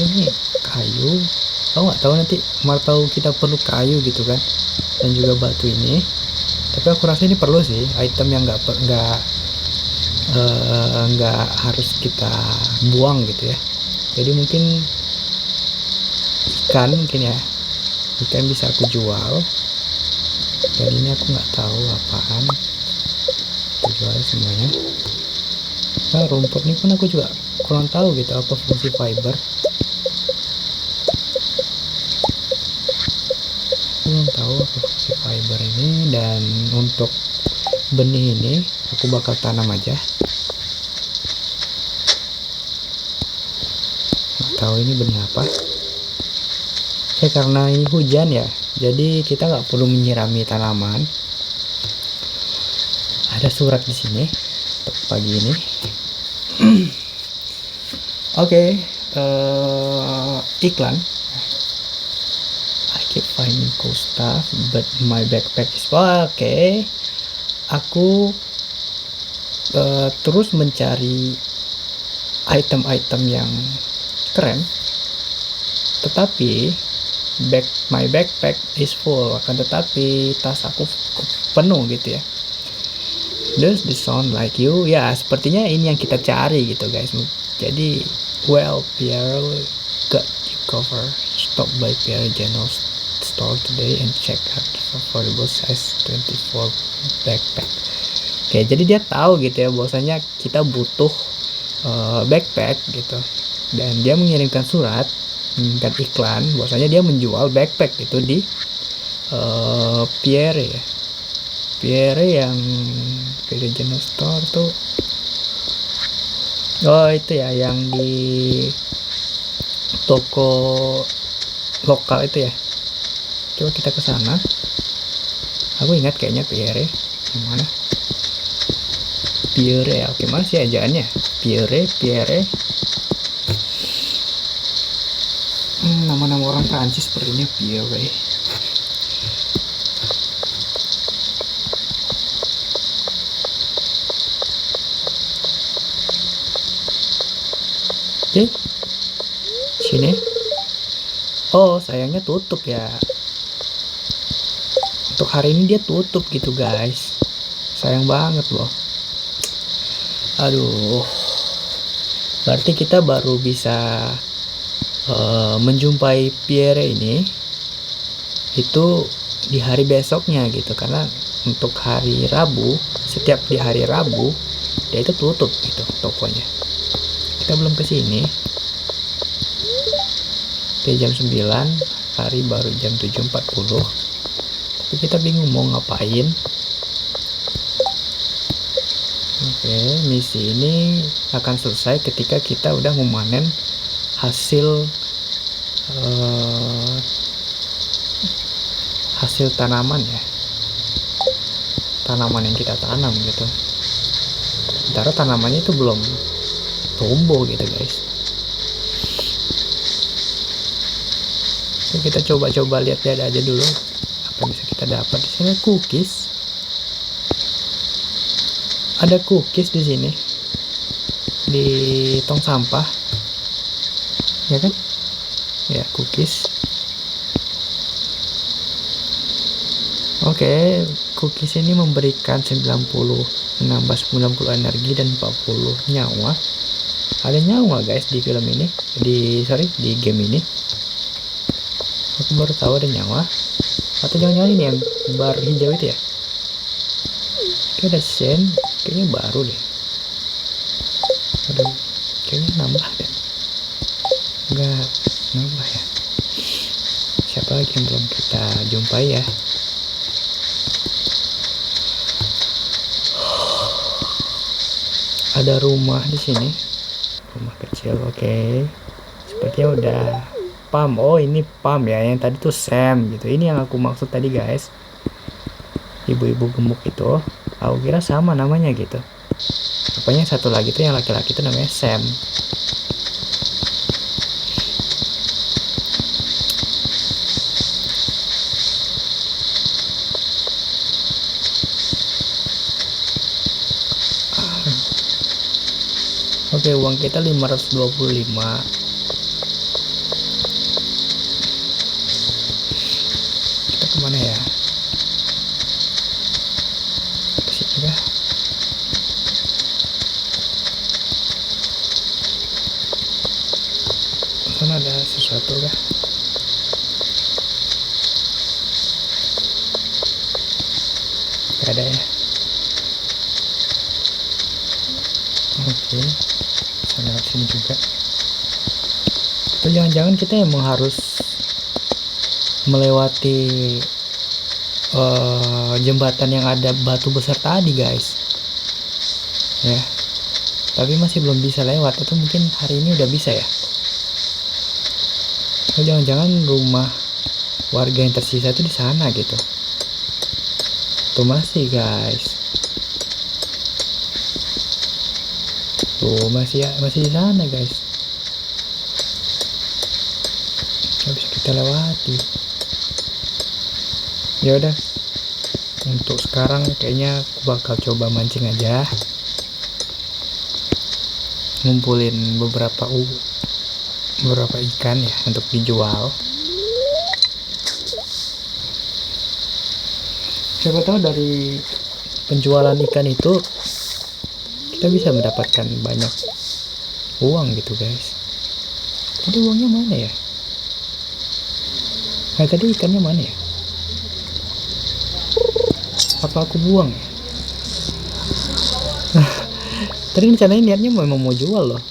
Ini kayu, aku nggak tahu nanti mau tahu kita perlu kayu gitu kan, dan juga batu ini. Tapi aku rasa ini perlu sih, item yang nggak harus kita buang gitu ya. Jadi mungkin mungkin ya ikan bisa aku jual, dan ini aku nggak tahu apaan, aku jual semuanya. Nah, rumput ini pun aku juga kurang tahu gitu apa fungsi fiber, belum tahu apa fungsi fiber ini. Dan untuk benih ini aku bakal tanam aja, nggak tahu ini benih apa. Karena ini hujan ya, jadi kita nggak perlu menyirami tanaman. Ada surat di sini untuk pagi ini. Oke, iklan. I keep finding cool stuff, but my backpack is okay. Aku terus mencari item-item yang keren, tetapi my backpack is full. Akan tetapi tas aku penuh gitu ya. Does this sound like you? Ya, sepertinya ini yang kita cari gitu guys. Jadi, well, Pierre got you cover. Stop by Pierre General Store today and check out affordable size 24 backpack. Oke, jadi dia tahu gitu ya bahwasanya kita butuh backpack gitu. Dan dia mengirimkan surat, mengirimkan iklan bahwasanya dia menjual backpack itu di Pierre ya. Pierre yang Regional Store tuh, oh itu ya yang di toko lokal itu ya. Coba kita ke sana. Aku ingat kayaknya Pierre yang mana? Pierre, oke, mana sih ajaannya? Pierre. Nama-nama orang Prancis sepertinya Pierre. Oke, sini. Oh, sayangnya tutup ya. Untuk hari ini dia tutup gitu guys. Sayang banget loh. Aduh. Berarti kita baru bisa menjumpai Pierre ini itu di hari besoknya gitu, karena untuk hari Rabu, setiap di hari Rabu dia itu tutup gitu tokonya. Kita belum kesini. Oke, jam 9, hari baru jam 7.40. Tapi kita bingung mau ngapain. Oke, misi ini akan selesai ketika kita udah memanen hasil tanaman ya, tanaman yang kita tanam gitu. Sementara tanamannya itu belum tumbuh gitu guys. Jadi kita coba lihat aja dulu apa bisa kita dapat. Di sini cookies, ada cookies di sini di tong sampah ya kan ya, cookies. Oke, cookies ini memberikan 90 energi dan 40 nyawa. Ada nyawa guys di film ini, di game ini. Aku baru tahu ada nyawa. Atau jangan-jangan ini yang bar hijau itu ya. Oke, ada sen, kayaknya baru deh. Aduh, kayaknya nambah deh. Enggak nambah ya. Siapa lagi yang belum kita jumpai ya? Ada rumah di sini, rumah kecil. Oke, sepertinya udah Pam. Oh, ini Pam ya, yang tadi tuh Sam gitu. Ini yang aku maksud tadi guys, ibu-ibu gemuk itu. Aku kira sama namanya gitu. Rupanya satu lagi tuh yang laki-laki itu namanya Sam. Oke, uang kita 525. Kita kemana ya? Ke sini kah? Sana ada sesuatu kah? Gak ada ya. Oke, bisa lewat sini juga. Atau jangan-jangan kita emang harus melewati jembatan yang ada batu besar tadi, guys. Ya, tapi masih belum bisa lewat. Atau mungkin hari ini udah bisa ya. Atau jangan-jangan rumah warga yang tersisa itu di sana gitu. Tuh masih, guys. Tuh masih di sana, guys. Gak bisa kita lewati. Ya udah, untuk sekarang kayaknya aku bakal coba mancing aja, ngumpulin beberapa ikan ya untuk dijual. Siapa tahu dari penjualan ikan itu kita bisa mendapatkan banyak uang gitu, guys. Tadi uangnya mana ya? Nah, tadi ikannya mana ya? Apa aku buang ya? Tadi rencananya niatnya memang mau jual loh.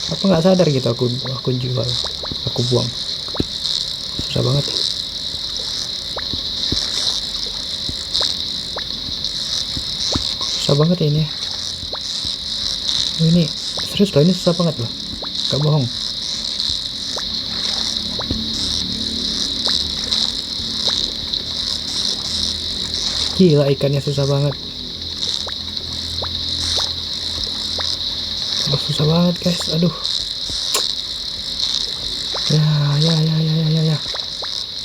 Apa nggak sadar gitu aku jual, aku buang. Susah banget ya. Susah banget ya ini. Ini serius loh, ini susah banget loh, gak bohong. Gila, ikannya susah banget. Susah banget, guys. Aduh.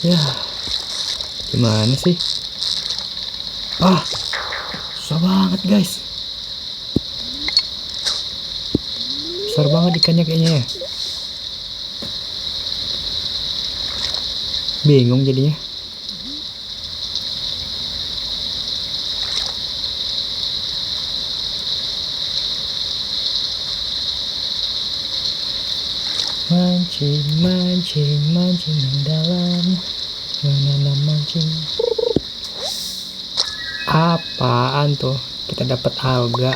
Ya. Gimana sih? Susah banget, guys. Besar banget ikannya kayaknya ya. Bingung jadinya. Mancing dalam, menanam mancing. Apaan tuh? Kita dapat alga.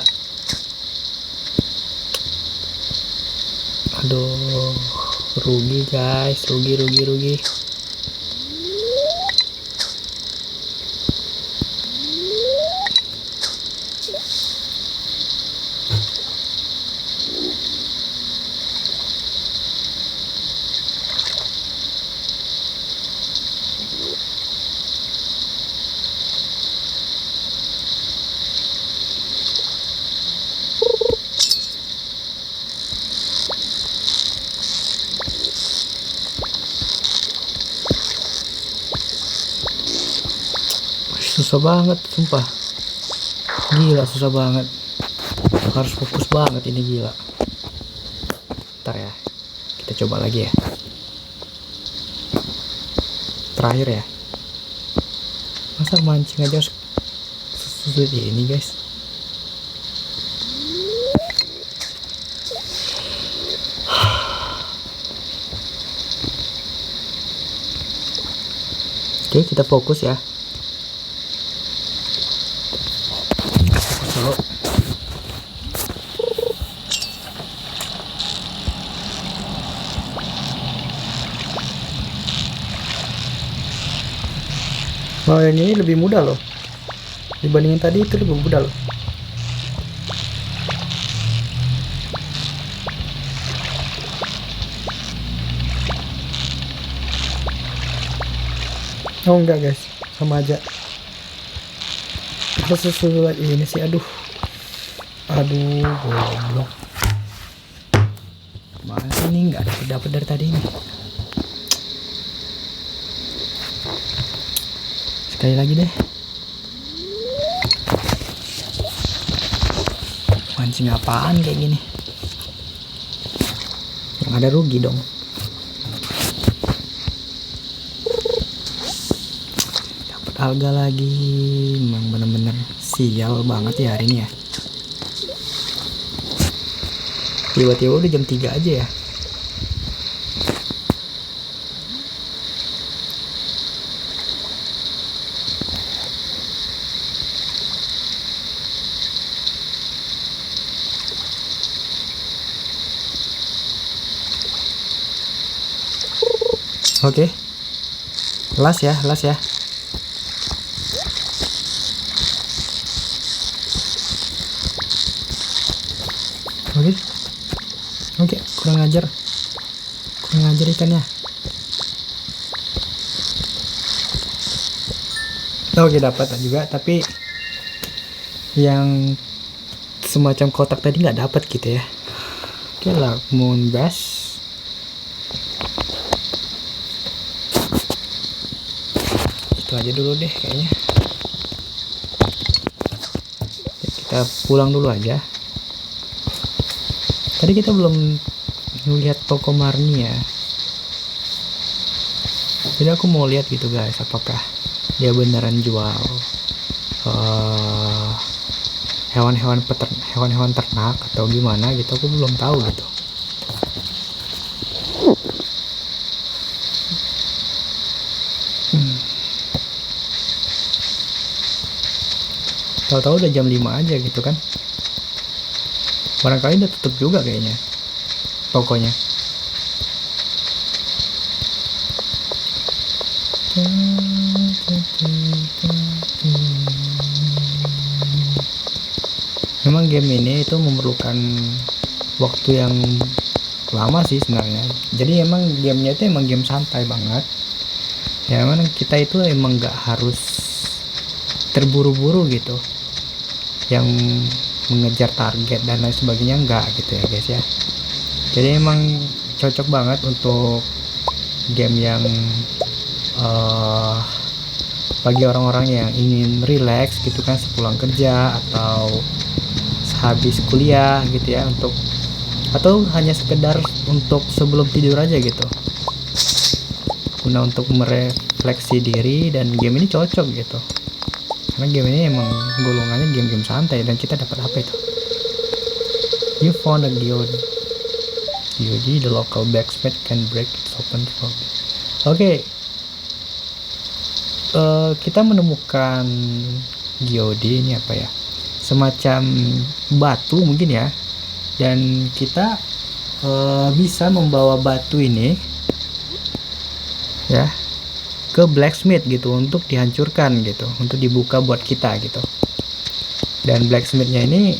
Aduh, rugi, guys, rugi. Susah banget, sumpah. Gila, susah banget. Harus fokus banget ini, gila. Ntar ya, kita coba lagi ya. Terakhir ya. Masa mancing aja sulit ini, guys. Oke, kita fokus ya. Oh, yang ini lebih mudah loh dibandingin tadi, itu lebih mudah loh. Oh enggak, guys, sama aja. Sesuatu lagi ini sih, aduh goblok. Mana sih ini, nggak dapet dari tadi ini. Sekali lagi deh. Mancing apaan kayak gini? yang ada rugi dong. Dapat alga lagi, memang bener-bener sial banget ya hari ini ya. Tiba-tiba udah jam 3 aja ya. Oke. Las ya. Oke, kurang ajar ikannya. Oke, dapat juga, tapi yang semacam kotak tadi nggak dapat gitu ya. Oke lah, moon bass. Itu aja dulu deh kayaknya. Kita pulang dulu aja. Tadi kita belum lihat toko Marni ya. Jadi aku mau lihat gitu guys, apakah dia beneran jual hewan-hewan ternak atau gimana gitu. Aku belum tahu gitu. Tahu-tahu udah jam 5 aja gitu kan. Barangkali udah tutup juga kayaknya tokonya. Memang game ini itu memerlukan waktu yang lama sih sebenarnya. Jadi emang gamenya itu emang game santai banget. Ya emang kita itu emang nggak harus terburu-buru gitu, yang mengejar target dan lain sebagainya, enggak gitu ya guys ya. Jadi emang cocok banget untuk game yang bagi orang-orang yang ingin relax gitu kan, sepulang kerja atau sehabis kuliah gitu ya, untuk atau hanya sekedar untuk sebelum tidur aja gitu, guna untuk merefleksi diri. Dan game ini cocok gitu karena game ini emang golongannya game-game santai. Dan kita dapat apa itu? You found a geode. The local blacksmith can break it open for you. Oke. Kita menemukan geode ini apa ya? Semacam batu mungkin ya. Dan kita bisa membawa batu ini ya ke blacksmith gitu untuk dihancurkan gitu, untuk dibuka buat kita gitu. Dan blacksmithnya ini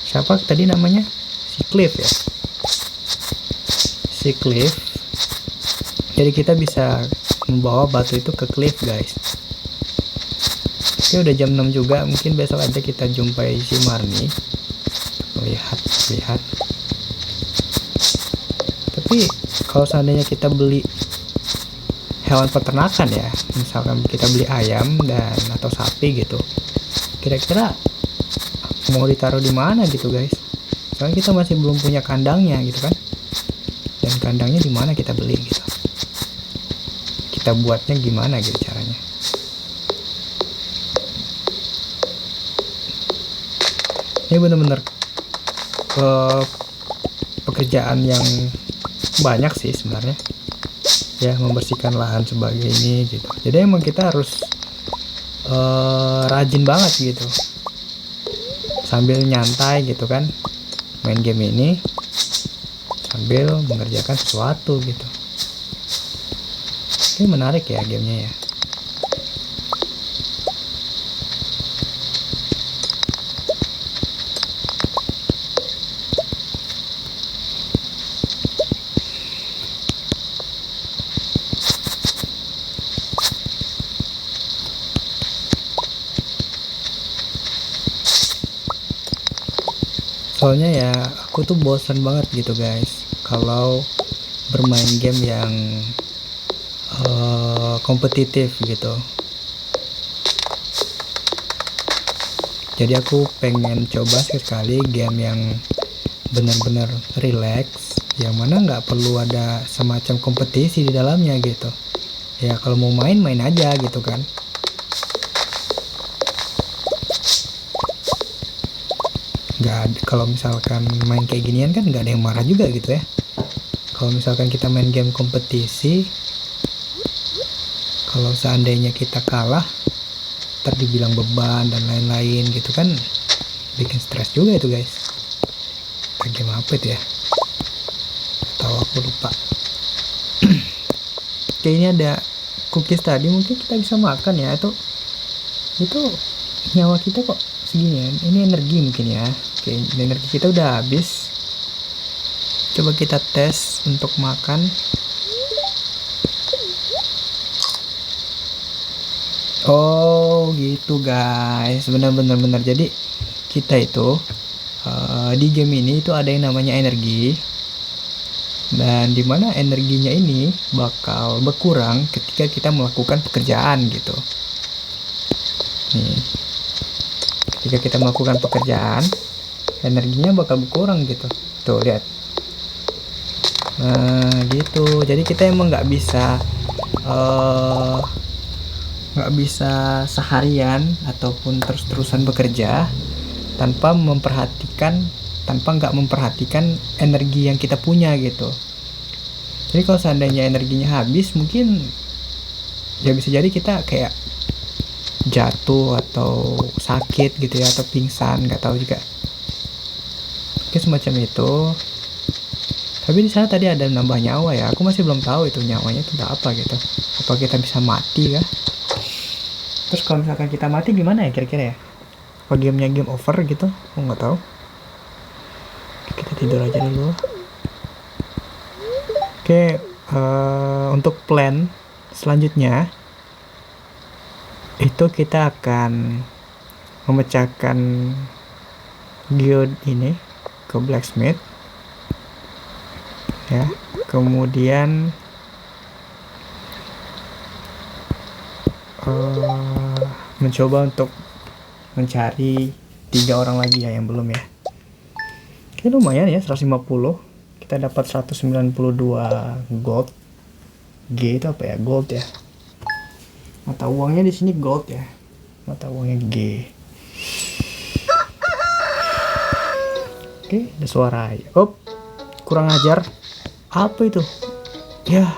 siapa tadi namanya? Si Cliff ya. Si Cliff. Jadi kita bisa membawa batu itu ke Cliff guys. Oke, udah jam 6 juga, mungkin besok aja kita jumpai si Marni. Lihat. Tapi kalau seandainya kita beli hewan peternakan ya, misalkan kita beli ayam dan atau sapi gitu, kira-kira mau ditaruh di mana gitu guys? Soalnya kita masih belum punya kandangnya gitu kan. Dan kandangnya di mana kita beli gitu? Kita buatnya gimana gitu caranya? Ini bener-bener pekerjaan yang banyak sih sebenarnya ya, membersihkan lahan sebagai ini gitu. Jadi emang kita harus rajin banget gitu, sambil nyantai gitu kan, main game ini sambil mengerjakan sesuatu gitu. Ini menarik ya gamenya ya. Soalnya ya aku tuh bosan banget gitu guys kalau bermain game yang kompetitif gitu. Jadi aku pengen coba sekali game yang benar-benar relax, yang mana nggak perlu ada semacam kompetisi di dalamnya gitu. Ya kalau mau main aja gitu kan. Nggak ada, kalau misalkan main kayak ginian kan nggak ada yang marah juga gitu ya. Kalau misalkan kita main game kompetisi, kalau seandainya kita kalah, ntar dibilang beban dan lain-lain gitu kan, bikin stres juga itu guys. Game apa itu ya? Tahu, aku lupa. Oke, ini ada cookies tadi, mungkin kita bisa makan ya. Itu nyawa kita kok segini ya. Ini energi mungkin ya. Oke, energi kita udah habis. Coba kita tes untuk makan. Oh gitu guys, benar. Jadi kita itu di game ini itu ada yang namanya energi, dan dimana energinya ini bakal berkurang ketika kita melakukan pekerjaan gitu. Nih, ketika kita melakukan pekerjaan, energinya bakal berkurang gitu. Tuh lihat. Nah gitu. Jadi kita emang nggak bisa seharian ataupun terus-terusan bekerja tanpa nggak memperhatikan energi yang kita punya gitu. Jadi kalau seandainya energinya habis, mungkin ya bisa jadi kita kayak jatuh atau sakit gitu ya, atau pingsan, nggak tahu juga. Oke, semacam itu. Tapi di sana tadi ada nambah nyawa ya, aku masih belum tahu itu nyawanya itu apa gitu. Apa kita bisa mati kah? Terus kalau misalkan kita mati gimana ya kira-kira ya? Apa gamenya game over gitu? Aku nggak tahu. Kita tidur aja dulu. Oke, untuk plan selanjutnya itu kita akan memecahkan geode ini ke blacksmith ya. Kemudian mencoba untuk mencari 3 orang lagi ya yang belum ya. Oke, lumayan ya, 150. Kita dapat 192 gold. G itu apa ya? Gold ya. Mata uangnya di sini gold ya. Mata uangnya G. Oke, ada suara. Oh, kurang ajar. Apa itu? Ya.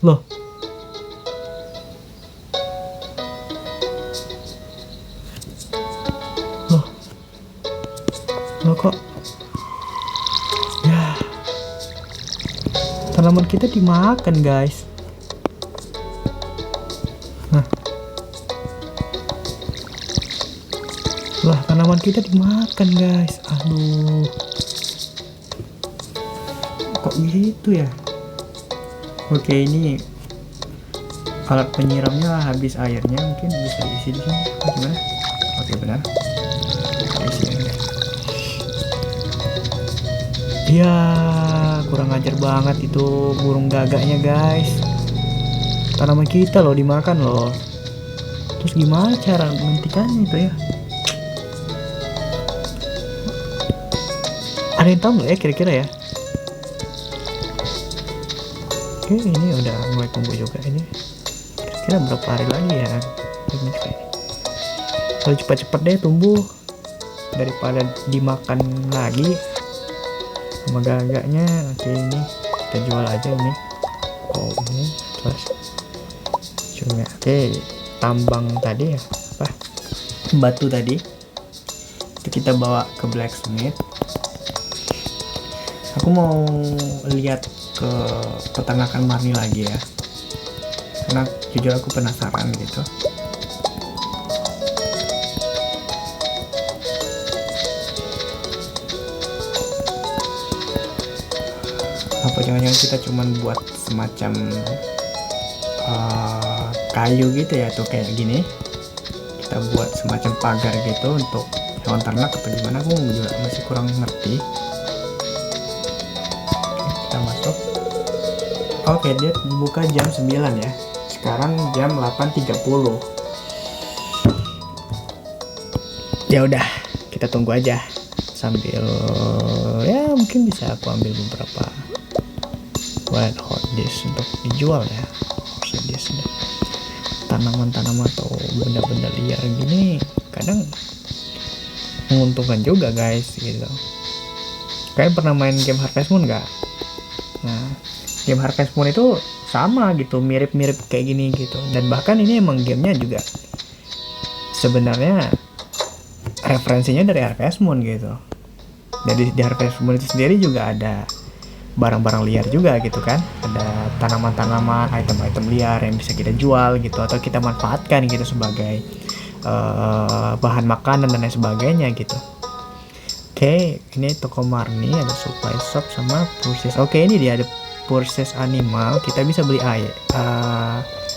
Loh. Loh kok ya, tanaman kita dimakan guys. Lah, tanaman kita dimakan guys. Aduh, kok gitu ya? Oke, ini alat penyiramnya habis airnya, mungkin bisa diisi di sini. Gimana? Oke, benar. Ya, kurang ajar banget itu burung gagaknya guys. Tanaman kita loh dimakan loh. Terus gimana cara menghentikannya itu ya? Ada yang tahu nggak ya kira-kira ya? Oke, ini udah mulai tumbuh juga ini. Kira-kira berapa hari lagi ya? Ini kalau cepat-cepat deh tumbuh daripada dimakan lagi sama gagaknya. Oke, ini kita jual aja ini. Oh, ini terus cuma oke, tambang tadi ya, apa batu tadi itu kita bawa ke blacksmith. Aku mau lihat ke peternakan marni lagi ya, karena jujur aku penasaran gitu. Apa jangan-jangan kita cuman buat semacam kayu gitu ya, tuh kayak gini kita buat semacam pagar gitu untuk hewan ternak atau gimana, aku juga masih kurang ngerti. Oke, kita masuk. Oke, dia buka jam 9 ya, sekarang jam 8.30. Ya udah, kita tunggu aja sambil ya mungkin bisa aku ambil beberapa white hot disk untuk dijual ya. Hot disk tanaman-tanaman atau benda-benda liar gini kadang menguntungkan juga guys gitu. Kalian pernah main game Harvest Moon nggak? Nah, game Harvest Moon itu sama gitu, mirip-mirip kayak gini gitu. Dan bahkan ini emang gamenya juga sebenarnya referensinya dari Harvest Moon gitu. Jadi di Harvest Moon itu sendiri juga ada barang-barang liar juga gitu kan. Ada tanaman-tanaman, item-item liar yang bisa kita jual gitu atau kita manfaatkan gitu sebagai bahan makanan dan lain sebagainya gitu. Oke, ini toko Marni, ada supply shop sama purchase. Oke, ini dia ada purchase animal. Kita bisa beli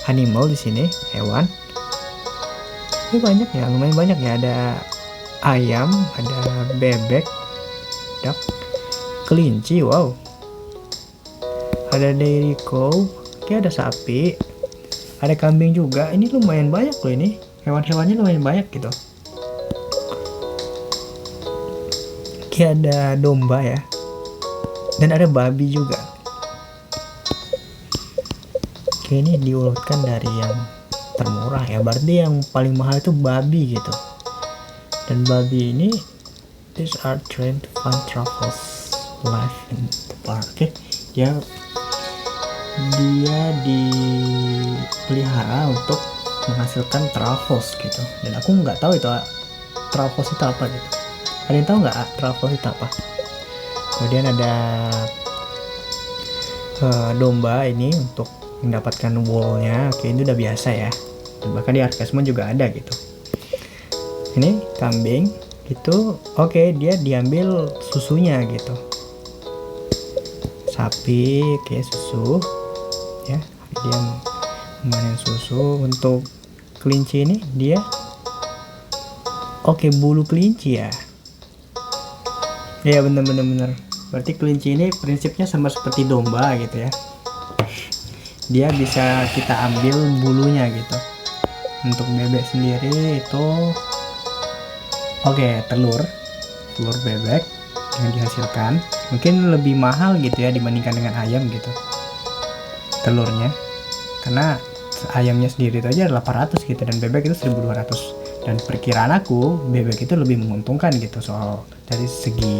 animal di sini, hewan. Ini banyak ya, lumayan banyak ya. Ada ayam, ada bebek, duck, kelinci, wow. Ada dairy cow, oke ada sapi, ada kambing juga. Ini lumayan banyak loh ini. Hewan-hewannya lumayan banyak gitu. Oke ada domba ya. Dan ada babi juga. Oke ini diurutkan dari yang termurah ya. Berarti yang paling mahal itu babi gitu. Dan babi ini these are trained to find truffles live in the park. Oke, dia dipelihara untuk menghasilkan truffles gitu. Dan aku nggak tahu itu truffles itu apa gitu. Ada yang tahu nggak truffles itu apa? Kemudian ada domba ini untuk mendapatkan woolnya. Oke ini udah biasa ya. Dan bahkan di Harvest Moon juga ada gitu. Ini kambing gitu. Oke dia diambil susunya gitu. Sapi oke susu ya, dia memanen susu. Untuk kelinci ini dia oke bulu kelinci ya. Ya bener. Berarti kelinci ini prinsipnya sama seperti domba gitu ya. Dia bisa kita ambil bulunya gitu. Untuk bebek sendiri itu oke telur bebek yang dihasilkan mungkin lebih mahal gitu ya dibandingkan dengan ayam gitu telurnya, karena ayamnya sendiri itu aja 800 gitu dan bebek itu 1200. Dan perkiraan aku bebek itu lebih menguntungkan gitu soal dari segi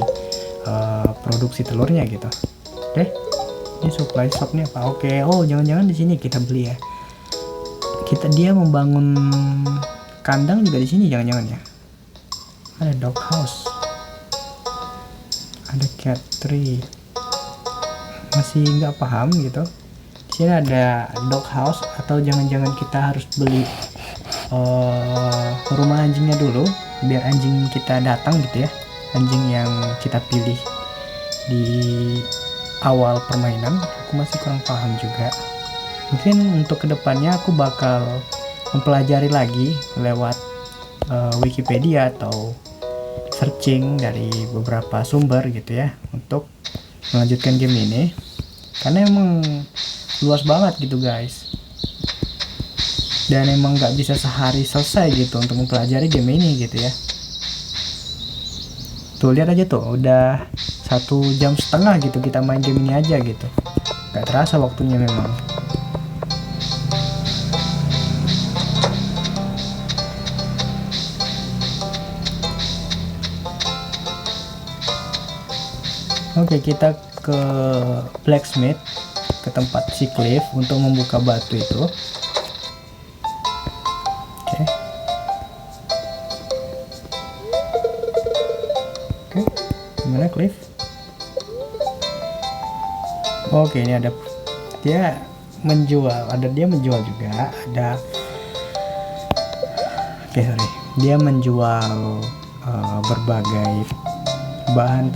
produksi telurnya gitu. Oke, ini supply shopnya apa? Oke, oh jangan-jangan di sini kita beli ya. Dia membangun kandang juga di sini jangan-jangan ya. Ada dog house, ada cat tree. Masih nggak paham gitu. Di sini ada dog house atau jangan-jangan kita harus beli rumah anjingnya dulu biar anjing kita datang gitu ya, anjing yang kita pilih di awal permainan. Aku masih kurang paham juga. Mungkin untuk kedepannya aku bakal mempelajari lagi lewat Wikipedia atau searching dari beberapa sumber gitu ya untuk melanjutkan game ini, karena emang luas banget gitu guys. Dan emang nggak bisa sehari selesai gitu untuk mempelajari game ini gitu ya. Tuh lihat aja tuh udah 1,5 jam gitu kita main game ini aja gitu. Gak terasa waktunya memang. Oke kita ke blacksmith, ke tempat si Cliff untuk membuka batu itu. Oke, gimana Cliff? Oke ini ada dia menjual juga ada. Dia menjual berbagai bahan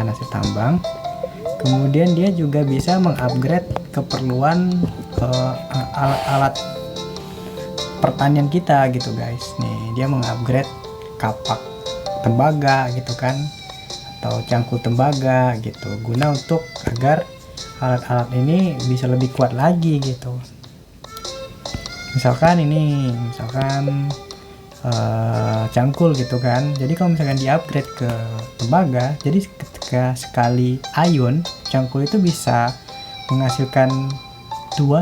hasil tambang. Kemudian dia juga bisa mengupgrade keperluan alat pertanian kita gitu guys. Nih dia mengupgrade kapak tembaga gitu kan, atau cangkul tembaga gitu, guna untuk agar alat-alat ini bisa lebih kuat lagi gitu. Misalkan cangkul gitu kan. Jadi kalau misalkan di upgrade ke tembaga, jadi ketika sekali ayun, cangkul itu bisa menghasilkan 2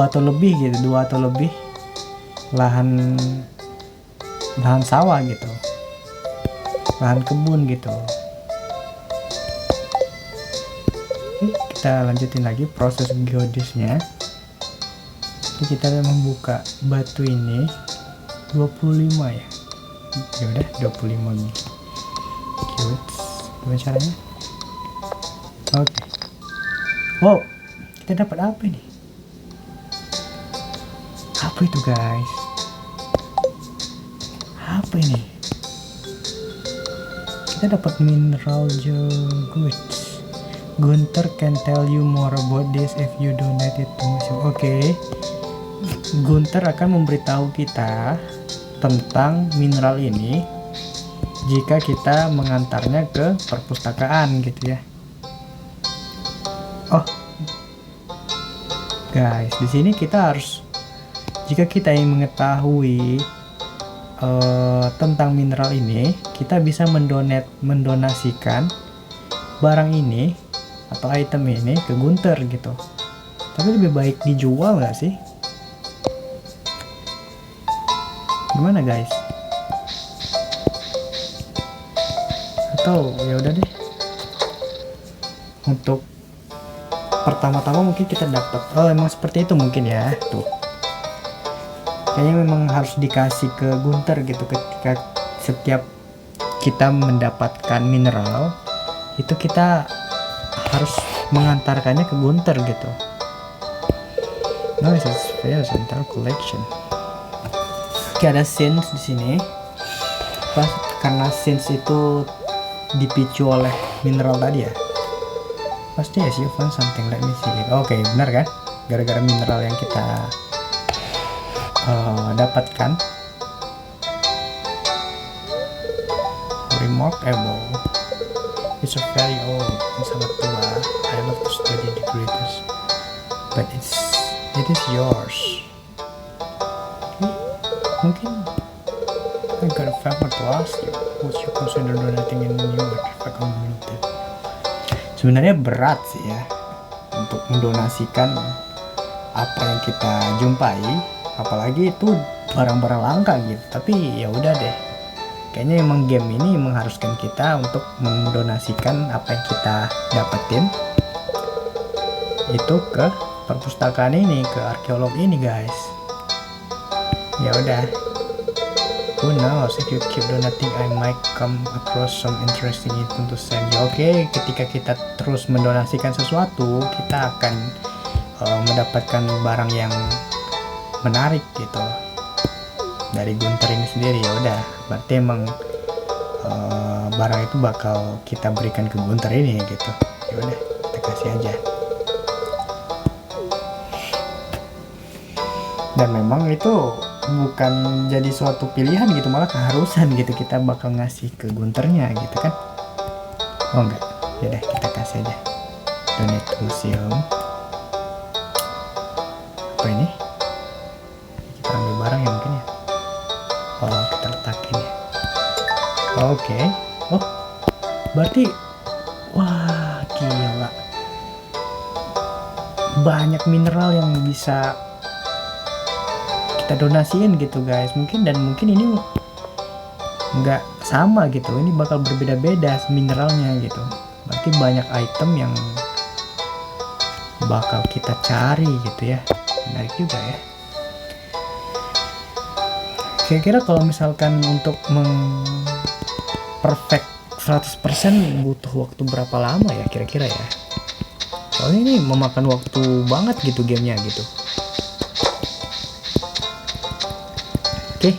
atau lebih gitu, 2 atau lebih lahan sawah gitu, lahan kebun gitu. Kita lanjutin lagi proses geodesnya. Jadi kita membuka batu ini 25 ya. Ya udah 25 nih. Cute. Gimana caranya? Oke. Wow, kita dapat apa ini? Apa itu guys? Apa ini? Kita dapat mineral goods. Gunter can tell you more about this if you donate it to museum. Oke. Gunter akan memberitahu kita tentang mineral ini jika kita mengantarnya ke perpustakaan gitu ya. Oh, guys, di sini kita harus, jika kita ingin mengetahui tentang mineral ini, kita bisa mendonasikan barang ini atau item ini ke Gunter gitu. Tapi lebih baik dijual nggak sih? Gimana guys? Atau ya udah deh, untuk pertama-tama mungkin kita dapat, emang seperti itu mungkin ya. Tuh, kayaknya memang harus dikasih ke Gunter gitu. Ketika setiap kita mendapatkan mineral itu, kita harus mengantarkannya ke Gunter gitu. Nice, it's very central collection. Oke, ada scenes di sini. Karena scenes itu dipicu oleh mineral tadi ya. Pasti ya sih, find something, let me see. Oke, benar kan? Gara-gara mineral yang kita dapatkan. Remarkable. It's a very old, sangat tua. I love to study the greatest, but it is yours. Mungkin I got a favor to ask you. Would you consider donating in new artifact community? Sebenarnya berat sih ya untuk mendonasikan apa yang kita jumpai, apalagi itu barang-barang langka gitu. Tapi ya udah deh, kayaknya emang game ini mengharuskan kita untuk mendonasikan apa yang kita dapetin itu ke perpustakaan ini, ke arkeolog ini guys. Ya udah, who knows, if you keep donating I might come across some interesting item to send you. Oke, ketika kita terus mendonasikan sesuatu, kita akan mendapatkan barang yang menarik gitu dari Gunter ini sendiri. Ya udah, berarti emang barang itu bakal kita berikan ke Gunter ini gitu. Ya udah, kita kasih aja. Dan memang itu bukan jadi suatu pilihan gitu, malah keharusan gitu, kita bakal ngasih ke Gunternya gitu kan. Oh enggak, yaudah kita kasih aja. Donate to museum. Apa ini? Kita ambil barang ya mungkin ya. Oh, kita letakin ya. Oke. Oh, berarti wah gila, banyak mineral yang bisa kita donasiin gitu guys. Mungkin ini nggak sama gitu, ini bakal berbeda-beda mineralnya gitu. Berarti banyak item yang bakal kita cari gitu ya. Menarik juga ya. Kira-kira kalau misalkan untuk perfect 100% butuh waktu berapa lama ya kira-kira ya? Soalnya ini memakan waktu banget gitu gamenya gitu. Oke.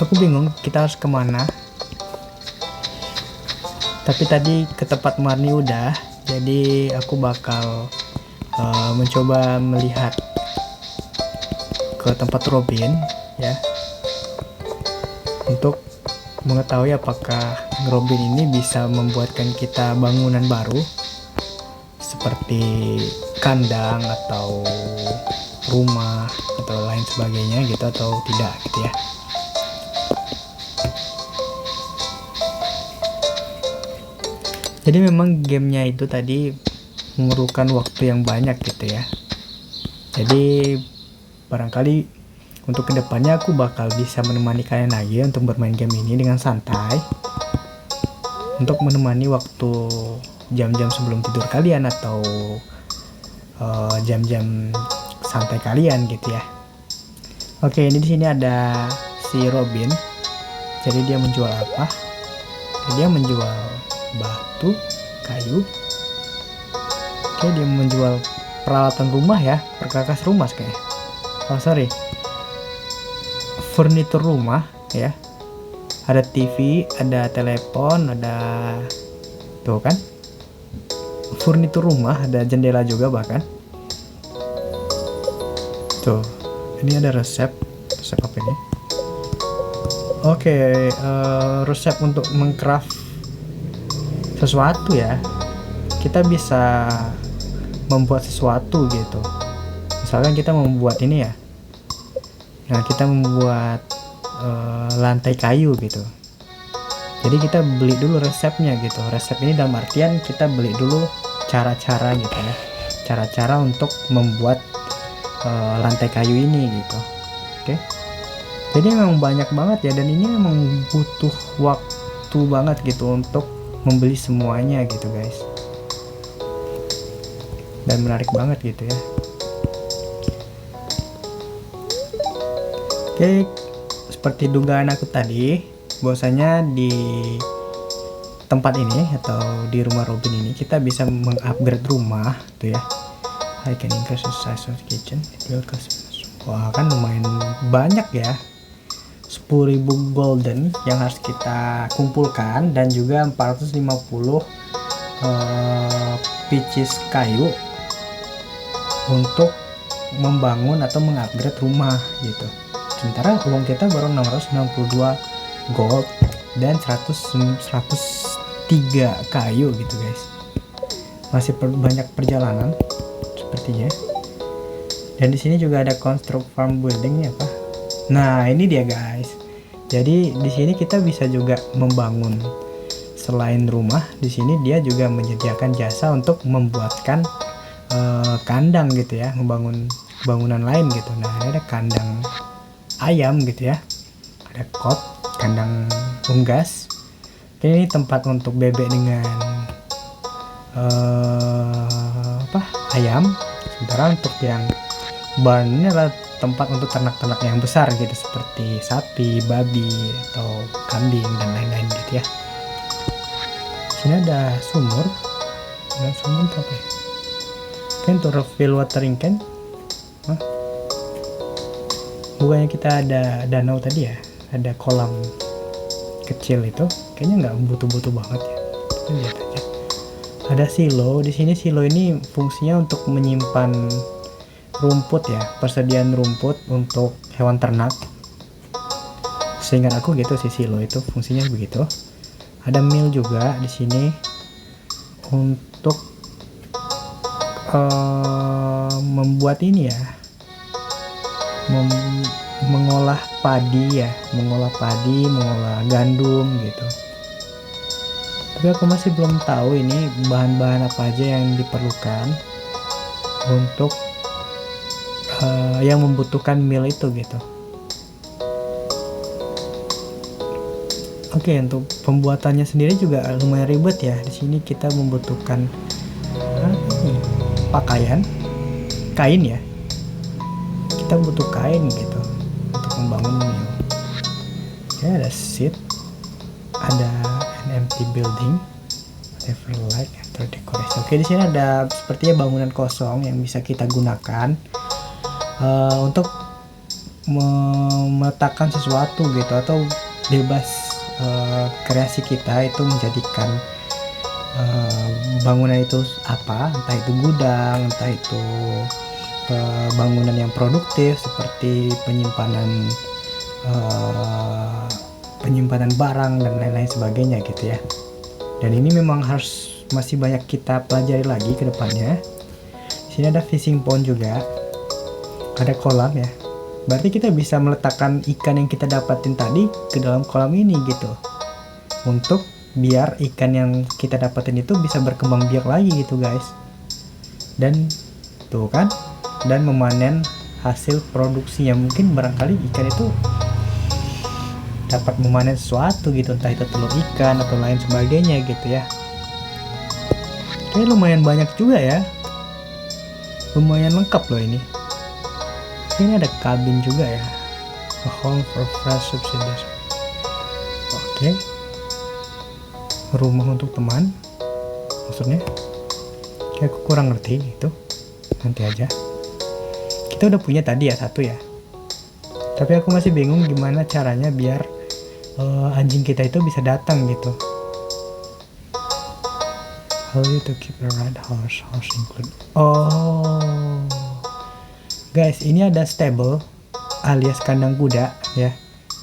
Aku bingung kita harus kemana. Tapi tadi ke tempat Marni udah, jadi aku bakal mencoba melihat ke tempat Robin ya, untuk mengetahui apakah Robin ini bisa membuatkan kita bangunan baru seperti kandang atau rumah atau lain sebagainya gitu atau tidak gitu ya. Jadi memang gamenya itu tadi memerlukan waktu yang banyak gitu ya. Jadi barangkali untuk kedepannya aku bakal bisa menemani kalian lagi untuk bermain game ini dengan santai, untuk menemani waktu jam-jam sebelum tidur kalian atau jam-jam santai kalian gitu ya. Oke, ini di sini ada si Robin. Jadi dia menjual apa? Dia menjual batu, kayu. Oke, dia menjual peralatan rumah ya, perkakas rumah kayaknya. Oh sorry, furnitur rumah ya. Ada TV, ada telepon, ada tuh kan, furnitur rumah, ada jendela juga bahkan. Tuh, ini ada resep apa ini? Oke, resep untuk mengcraft sesuatu ya. Kita bisa membuat sesuatu gitu. Misalkan kita membuat ini ya. Nah, kita membuat lantai kayu gitu. Jadi kita beli dulu resepnya gitu. Resep ini dalam artian kita beli dulu cara-cara gitu ya. Cara-cara untuk membuat lantai kayu ini gitu. Oke. Jadi memang banyak banget ya, dan ini memang butuh waktu banget gitu untuk membeli semuanya gitu guys. Dan menarik banget gitu ya. Oke, seperti dugaan aku tadi, bahwasanya di tempat ini atau di rumah Robin ini kita bisa mengupgrade rumah tuh ya. I can increase the size of the kitchen. Wah, kan lumayan banyak ya. 10.000 golden yang harus kita kumpulkan, dan juga 450 pieces kayu untuk membangun atau mengupgrade rumah gitu. Sementara uang kita baru 692 gold dan 103 kayu gitu guys. Masih banyak perjalanan sepertinya. Dan di sini juga ada construct farm building ya, Pak. Nah, ini dia guys. Jadi di sini kita bisa juga membangun, selain rumah, di sini dia juga menyediakan jasa untuk membuatkan kandang gitu ya, membangun bangunan lain gitu. Nah, ini ada kandang ayam gitu ya. Ada kop, kandang unggas. Ini tempat untuk bebek dengan ayam. Sementara untuk yang barn ini adalah tempat untuk ternak-ternak yang besar gitu, seperti sapi, babi, atau kambing dan lain-lain gitu ya. Sini ada sumur. Nah, sumur apa ya? Kan untuk refill watering can. Bukannya kita ada danau tadi ya? Ada kolam kecil itu. Kayaknya nggak butuh-butuh banget ya. Kita lihat aja. Ada silo. Di sini silo ini fungsinya untuk menyimpan rumput ya, persediaan rumput untuk hewan ternak. Seingat aku gitu sih, silo itu fungsinya begitu. Ada mill juga di sini untuk membuat ini ya, mengolah padi ya, mengolah gandum gitu. Tapi aku masih belum tahu ini bahan-bahan apa aja yang diperlukan untuk yang membutuhkan mill itu gitu. Oke, untuk pembuatannya sendiri juga lumayan ribet ya. Di sini kita membutuhkan pakaian, kain ya. Kita butuh kain gitu untuk membangun mill. Ya, ada seat, ada an empty building, whatever like after decoration. Oke, di sini ada sepertinya bangunan kosong yang bisa kita gunakan untuk meletakkan sesuatu gitu, atau bebas kreasi kita itu menjadikan bangunan itu apa, entah itu gudang, entah itu bangunan yang produktif seperti penyimpanan barang dan lain-lain sebagainya gitu ya. Dan ini memang harus masih banyak kita pelajari lagi ke depannya. Di sini ada fishing pond juga. ada kolam ya. Berarti kita bisa meletakkan ikan yang kita dapatin tadi ke dalam kolam ini gitu. Untuk biar ikan yang kita dapatin itu bisa berkembang biak lagi gitu guys. Dan tuh kan, dan memanen hasil produksinya. Mungkin barangkali ikan itu dapat memanen sesuatu gitu, entah itu telur ikan atau lain sebagainya gitu ya. Oke, lumayan banyak juga ya, lumayan lengkap loh ini. Ini ada kabin juga ya, a home for fresh subsidies. Oke, rumah untuk teman maksudnya. Kayak aku kurang ngerti itu, nanti aja. Kita udah punya tadi ya satu ya, tapi aku masih bingung gimana caranya biar anjing kita itu bisa datang gitu. How to keep a red horse include. Oh guys, ini ada stable alias kandang kuda ya.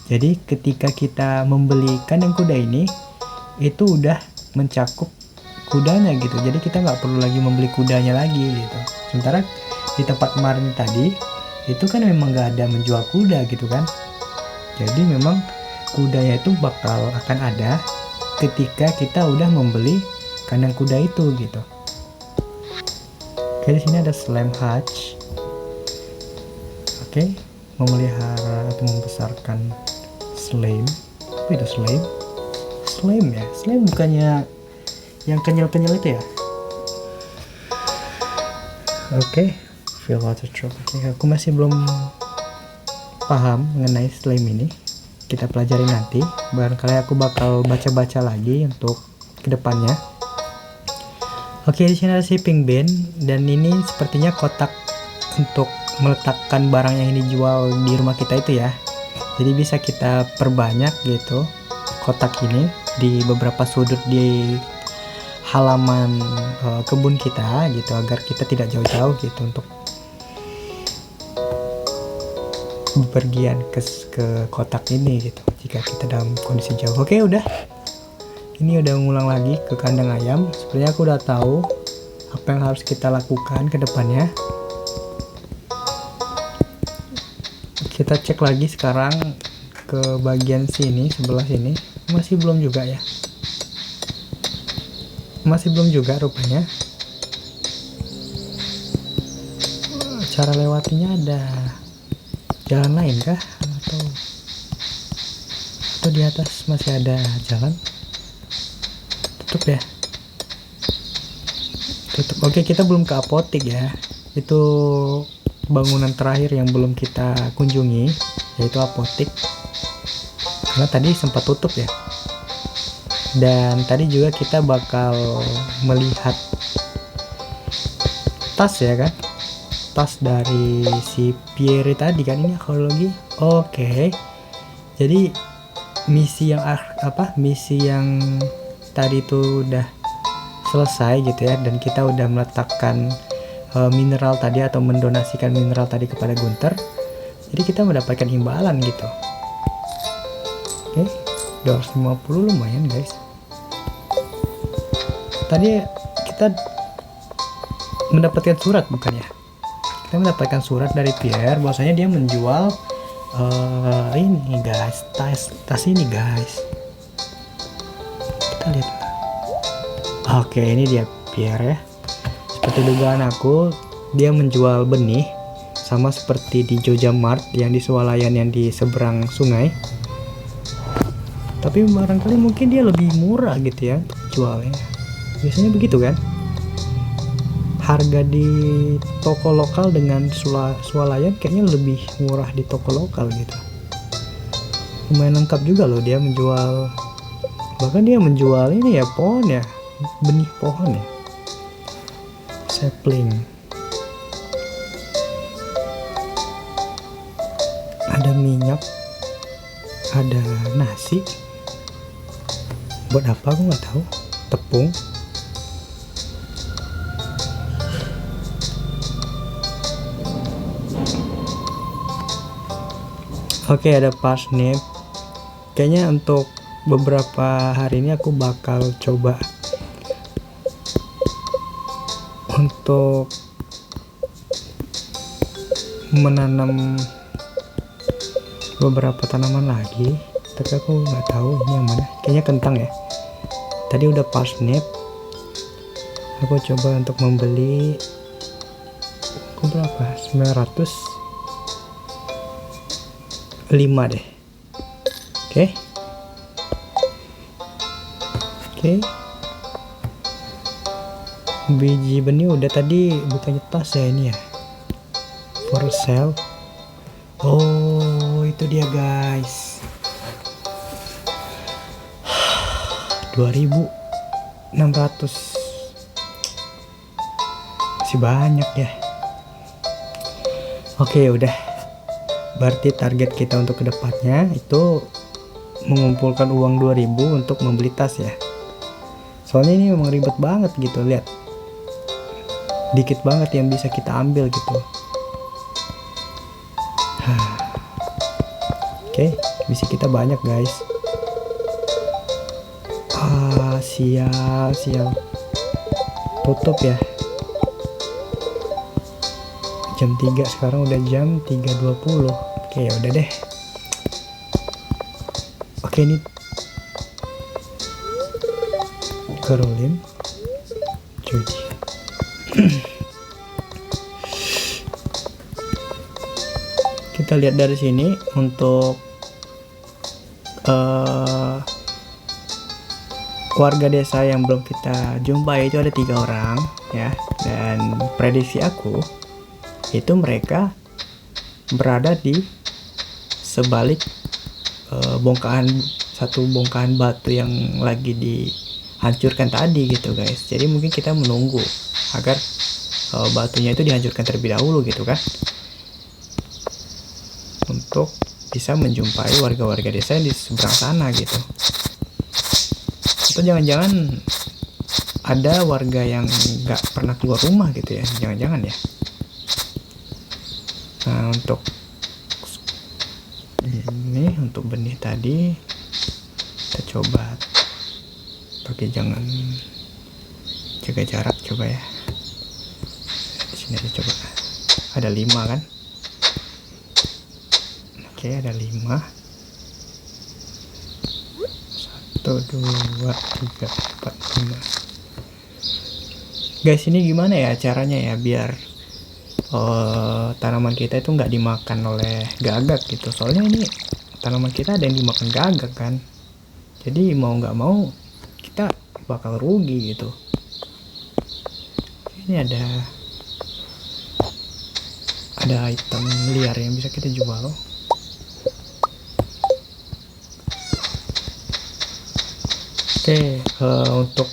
Jadi ketika kita membeli kandang kuda ini, itu udah mencakup kudanya gitu. Jadi kita nggak perlu lagi membeli kudanya lagi gitu. Sementara di tempat kemarin tadi itu kan memang nggak ada menjual kuda gitu kan. Jadi memang kudanya itu akan ada ketika kita udah membeli kandang kuda itu gitu. Oke, di sini ada slime hatch. Oke, memelihara atau membesarkan slime. Apa itu slime? Slime ya? Slime bukannya yang kenyal-kenyal itu ya? Oke, fill water drop. Oke, aku masih belum paham mengenai slime ini. Kita pelajari nanti. Barangkali aku bakal baca-baca lagi untuk kedepannya. Oke, di sini ada shipping bin dan ini sepertinya kotak untuk meletakkan barang yang dijual di rumah kita itu ya. Jadi bisa kita perbanyak gitu kotak ini di beberapa sudut di halaman kebun kita gitu, agar kita tidak jauh-jauh gitu untuk bepergian ke kotak ini gitu jika kita dalam kondisi jauh. Oke, udah. Ini udah ngulang lagi ke kandang ayam. Sebenarnya aku udah tahu apa yang harus kita lakukan ke depannya. Kita cek lagi sekarang ke bagian sini, sebelah sini. Masih belum juga ya. Masih belum juga rupanya. Cara lewatinya ada jalan lain kah? Atau di atas masih ada jalan? Tutup ya? Tutup. Oke, kita belum ke apotik ya. Itu bangunan terakhir yang belum kita kunjungi, yaitu apotik, karena tadi sempat tutup ya. Dan tadi juga kita bakal melihat tas ya kan, tas dari si Pierre tadi kan. Ini arkeologi. Oke, jadi misi yang tadi itu udah selesai gitu ya, dan kita udah meletakkan mineral tadi atau mendonasikan mineral tadi kepada Gunter. Jadi kita mendapatkan imbalan gitu. Oke, 250 lumayan guys. Tadi kita mendapatkan surat bukan ya? Kita mendapatkan surat dari Pierre bahwasanya dia menjual ini guys, tas ini guys. Kita lihat. Oke, ini dia Pierre ya. Seperti dugaan aku, dia menjual benih sama seperti di Jogja Mart yang di swalayan yang di seberang sungai. Tapi barangkali mungkin dia lebih murah gitu ya jualnya. Biasanya begitu kan? Harga di toko lokal dengan swalayan kayaknya lebih murah di toko lokal gitu. Lumayan lengkap juga loh dia menjual. Bahkan dia menjual ini ya, pohon ya, benih pohon ya. Sapling. Ada minyak, ada nasi. Buat apa aku nggak tahu. Tepung. Oke, ada parsnip. Kayaknya untuk beberapa hari ini aku bakal coba untuk menanam beberapa tanaman lagi, tapi aku nggak tahu ini yang mana. Kayaknya kentang ya. Tadi udah parsnip. Aku coba untuk membeli berapa? 905 deh. Oke. Biji benih udah, tadi bukannya tas ya ini ya. For sale. Oh, itu dia guys. 2.600. Masih banyak ya. Oke, udah. Berarti target kita untuk kedepannya itu mengumpulkan uang 2.000 untuk membeli tas ya. Soalnya ini memang ribet banget gitu, lihat. Dikit banget yang bisa kita ambil gitu. Oke, misi kita banyak guys. Sial. Tutup ya. Jam 3, sekarang udah jam 3.20. Oke, ya udah deh. Oke, ini kerolin. Cuci. Kita lihat dari sini untuk warga desa yang belum kita jumpai itu ada 3 orang ya, dan prediksi aku itu mereka berada di sebalik satu bongkahan batu yang lagi dihancurkan tadi gitu guys. Jadi mungkin kita menunggu agar batunya itu dihancurkan terlebih dahulu gitu kan, untuk bisa menjumpai warga-warga desa yang di seberang sana gitu. Atau jangan-jangan ada warga yang nggak pernah keluar rumah gitu ya, jangan-jangan ya. Nah, untuk ini, untuk benih tadi kita coba pakai, jangan jaga jarak coba ya. Di sini aja coba. Ada 5 kan? Oke, ada 5. 1, 2, 3, 4, 5. Guys, ini gimana ya caranya ya biar tanaman kita itu nggak dimakan oleh gagak gitu. Soalnya ini tanaman kita ada yang dimakan gagak kan. Jadi mau nggak mau kita bakal rugi gitu. Ini ada item liar yang bisa kita jual. Oke, untuk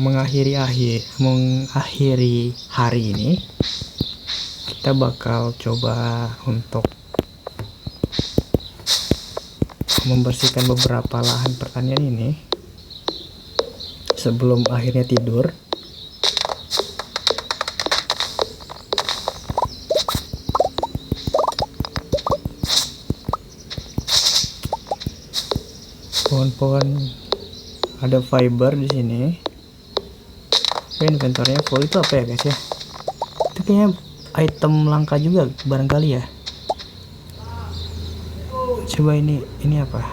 mengakhiri hari ini, kita bakal coba untuk membersihkan beberapa lahan pertanian ini sebelum akhirnya tidur. Pohon-pohon ada fiber di sini. Oke, inventornya full. Itu apa ya guys ya? Itu kayaknya item langka juga barangkali ya. Coba ini apa?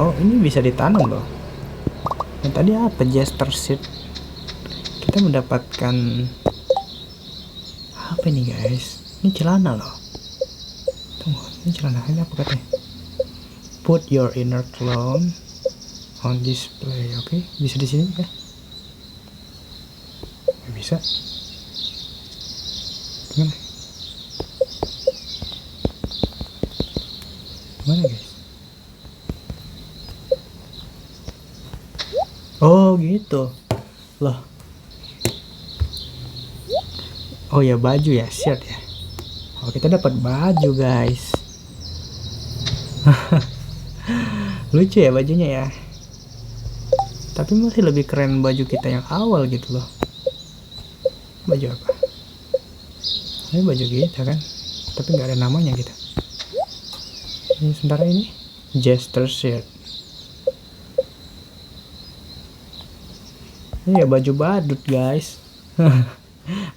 Oh, ini bisa ditanam loh. Yang tadi apa? Jester seed. Kita mendapatkan apa ini guys? Ini celana loh. Tunggu, ini celana ini apa katanya? Put your inner clone on display. Oke, bisa di sini ya? Bisa. Gimana? Gimana guys? Oh gitu loh. Oh ya, baju ya, shirt ya. Oh, kita dapat baju guys. Lucu ya bajunya ya. Tapi masih lebih keren baju kita yang awal gitu loh. Baju apa? Ini baju kita kan, tapi nggak ada namanya gitu. Ini sementara ini Jester shirt. Ini ya baju badut guys.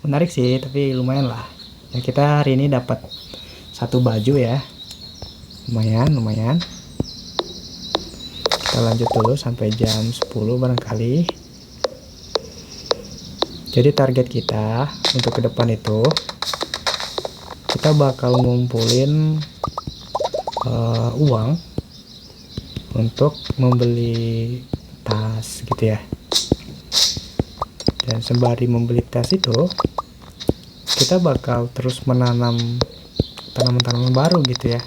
Menarik sih, tapi lumayan lah ya. Kita hari ini dapat satu baju ya, lumayan. Kita lanjut dulu sampai jam 10 barangkali. Jadi target kita untuk ke depan itu kita bakal ngumpulin uang untuk membeli tas gitu ya. Dan sembari membeli tas itu kita bakal terus menanam tanaman-tanaman baru gitu ya.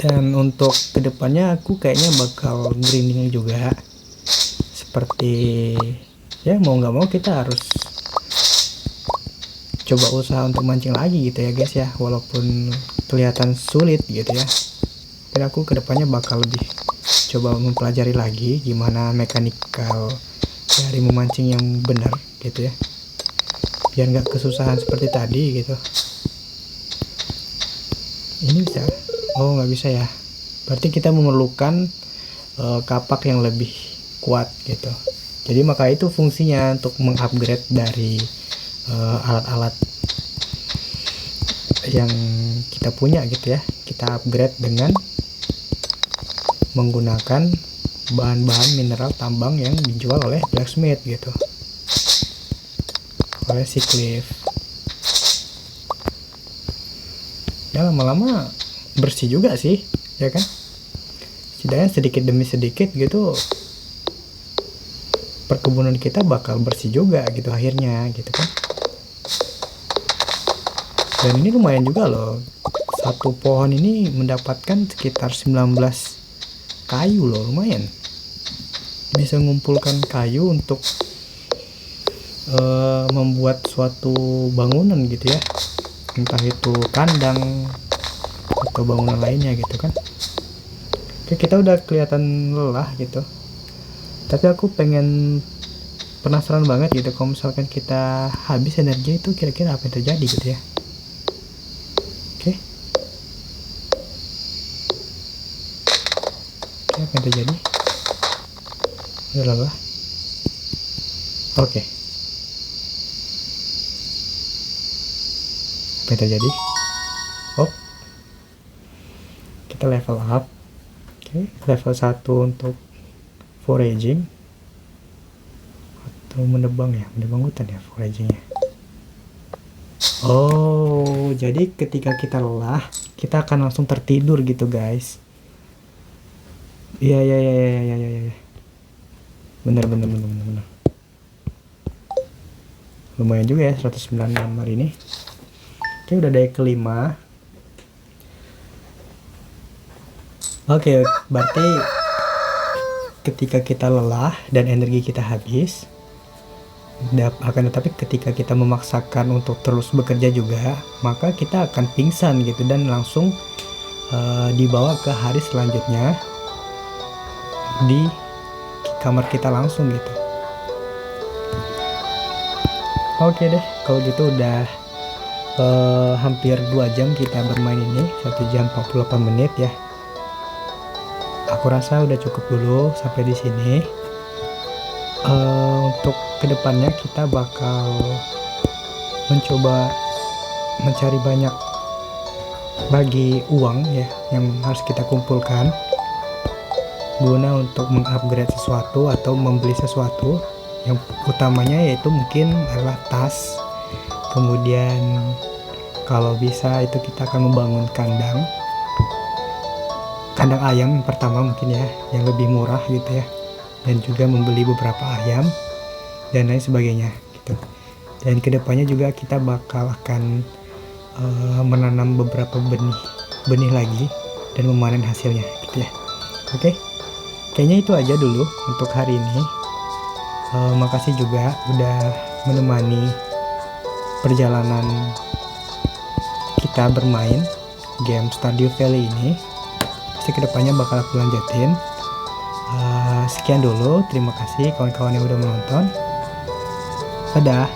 Dan untuk kedepannya aku kayaknya bakal grinding juga, seperti ya mau nggak mau kita harus coba usaha untuk mancing lagi gitu ya guys ya, walaupun kelihatan sulit gitu ya. Dan aku kedepannya bakal lebih coba mempelajari lagi gimana mekanikal dari memancing yang benar gitu ya, biar nggak kesusahan seperti tadi gitu. Ini bisa, oh nggak bisa ya, berarti kita memerlukan kapak yang lebih kuat gitu. Jadi maka itu fungsinya untuk mengupgrade dari alat-alat yang kita punya gitu ya. Kita upgrade dengan menggunakan bahan-bahan mineral tambang yang dijual oleh blacksmith gitu, oleh si Cliff. Ya lama-lama bersih juga sih ya kan, setidaknya sedikit demi sedikit gitu perkebunan kita bakal bersih juga gitu akhirnya gitu kan. Dan ini lumayan juga loh, satu pohon ini mendapatkan sekitar 19 kayu loh, lumayan. Bisa mengumpulkan kayu untuk membuat suatu bangunan gitu ya, entah itu kandang atau bangunan lainnya gitu kan. Oke, kita udah kelihatan lelah gitu, tapi aku penasaran banget gitu kalau misalkan kita habis energi itu kira-kira apa yang terjadi gitu ya. Oke, apa yang terjadi? Udah lelah. Oke, apa yang terjadi? Oh, kita level up. Oke, level 1 untuk foraging atau menebang hutan ya, foragingnya. Oh, jadi ketika kita lelah kita akan langsung tertidur gitu guys. Iya, bener. Lumayan juga ya, 196 hari ini. Oke, udah day kelima. Oke, berarti ketika kita lelah dan energi kita habis, akan tetapi ketika kita memaksakan untuk terus bekerja juga, maka kita akan pingsan gitu dan langsung dibawa ke hari selanjutnya di kamar kita langsung gitu. Oke deh, kalau gitu udah hampir 2 jam kita bermain ini, 1 jam 48 menit ya. Aku rasa udah cukup dulu sampai di sini. Untuk kedepannya kita bakal mencoba mencari banyak bagi uang ya yang harus kita kumpulkan guna untuk mengupgrade sesuatu atau membeli sesuatu. Yang utamanya yaitu mungkin adalah tas. Kemudian kalau bisa itu kita akan membangun kandang ayam yang pertama mungkin ya, yang lebih murah gitu ya, dan juga membeli beberapa ayam dan lain sebagainya gitu. Dan kedepannya juga kita bakal akan menanam beberapa benih lagi dan memanen hasilnya gitu ya. Oke, kayaknya itu aja dulu untuk hari ini. Makasih juga udah menemani perjalanan kita bermain game Stardew Valley ini. Pasti kedepannya bakal aku lanjutin. Sekian dulu, terima kasih kawan-kawan yang udah menonton. Dadah.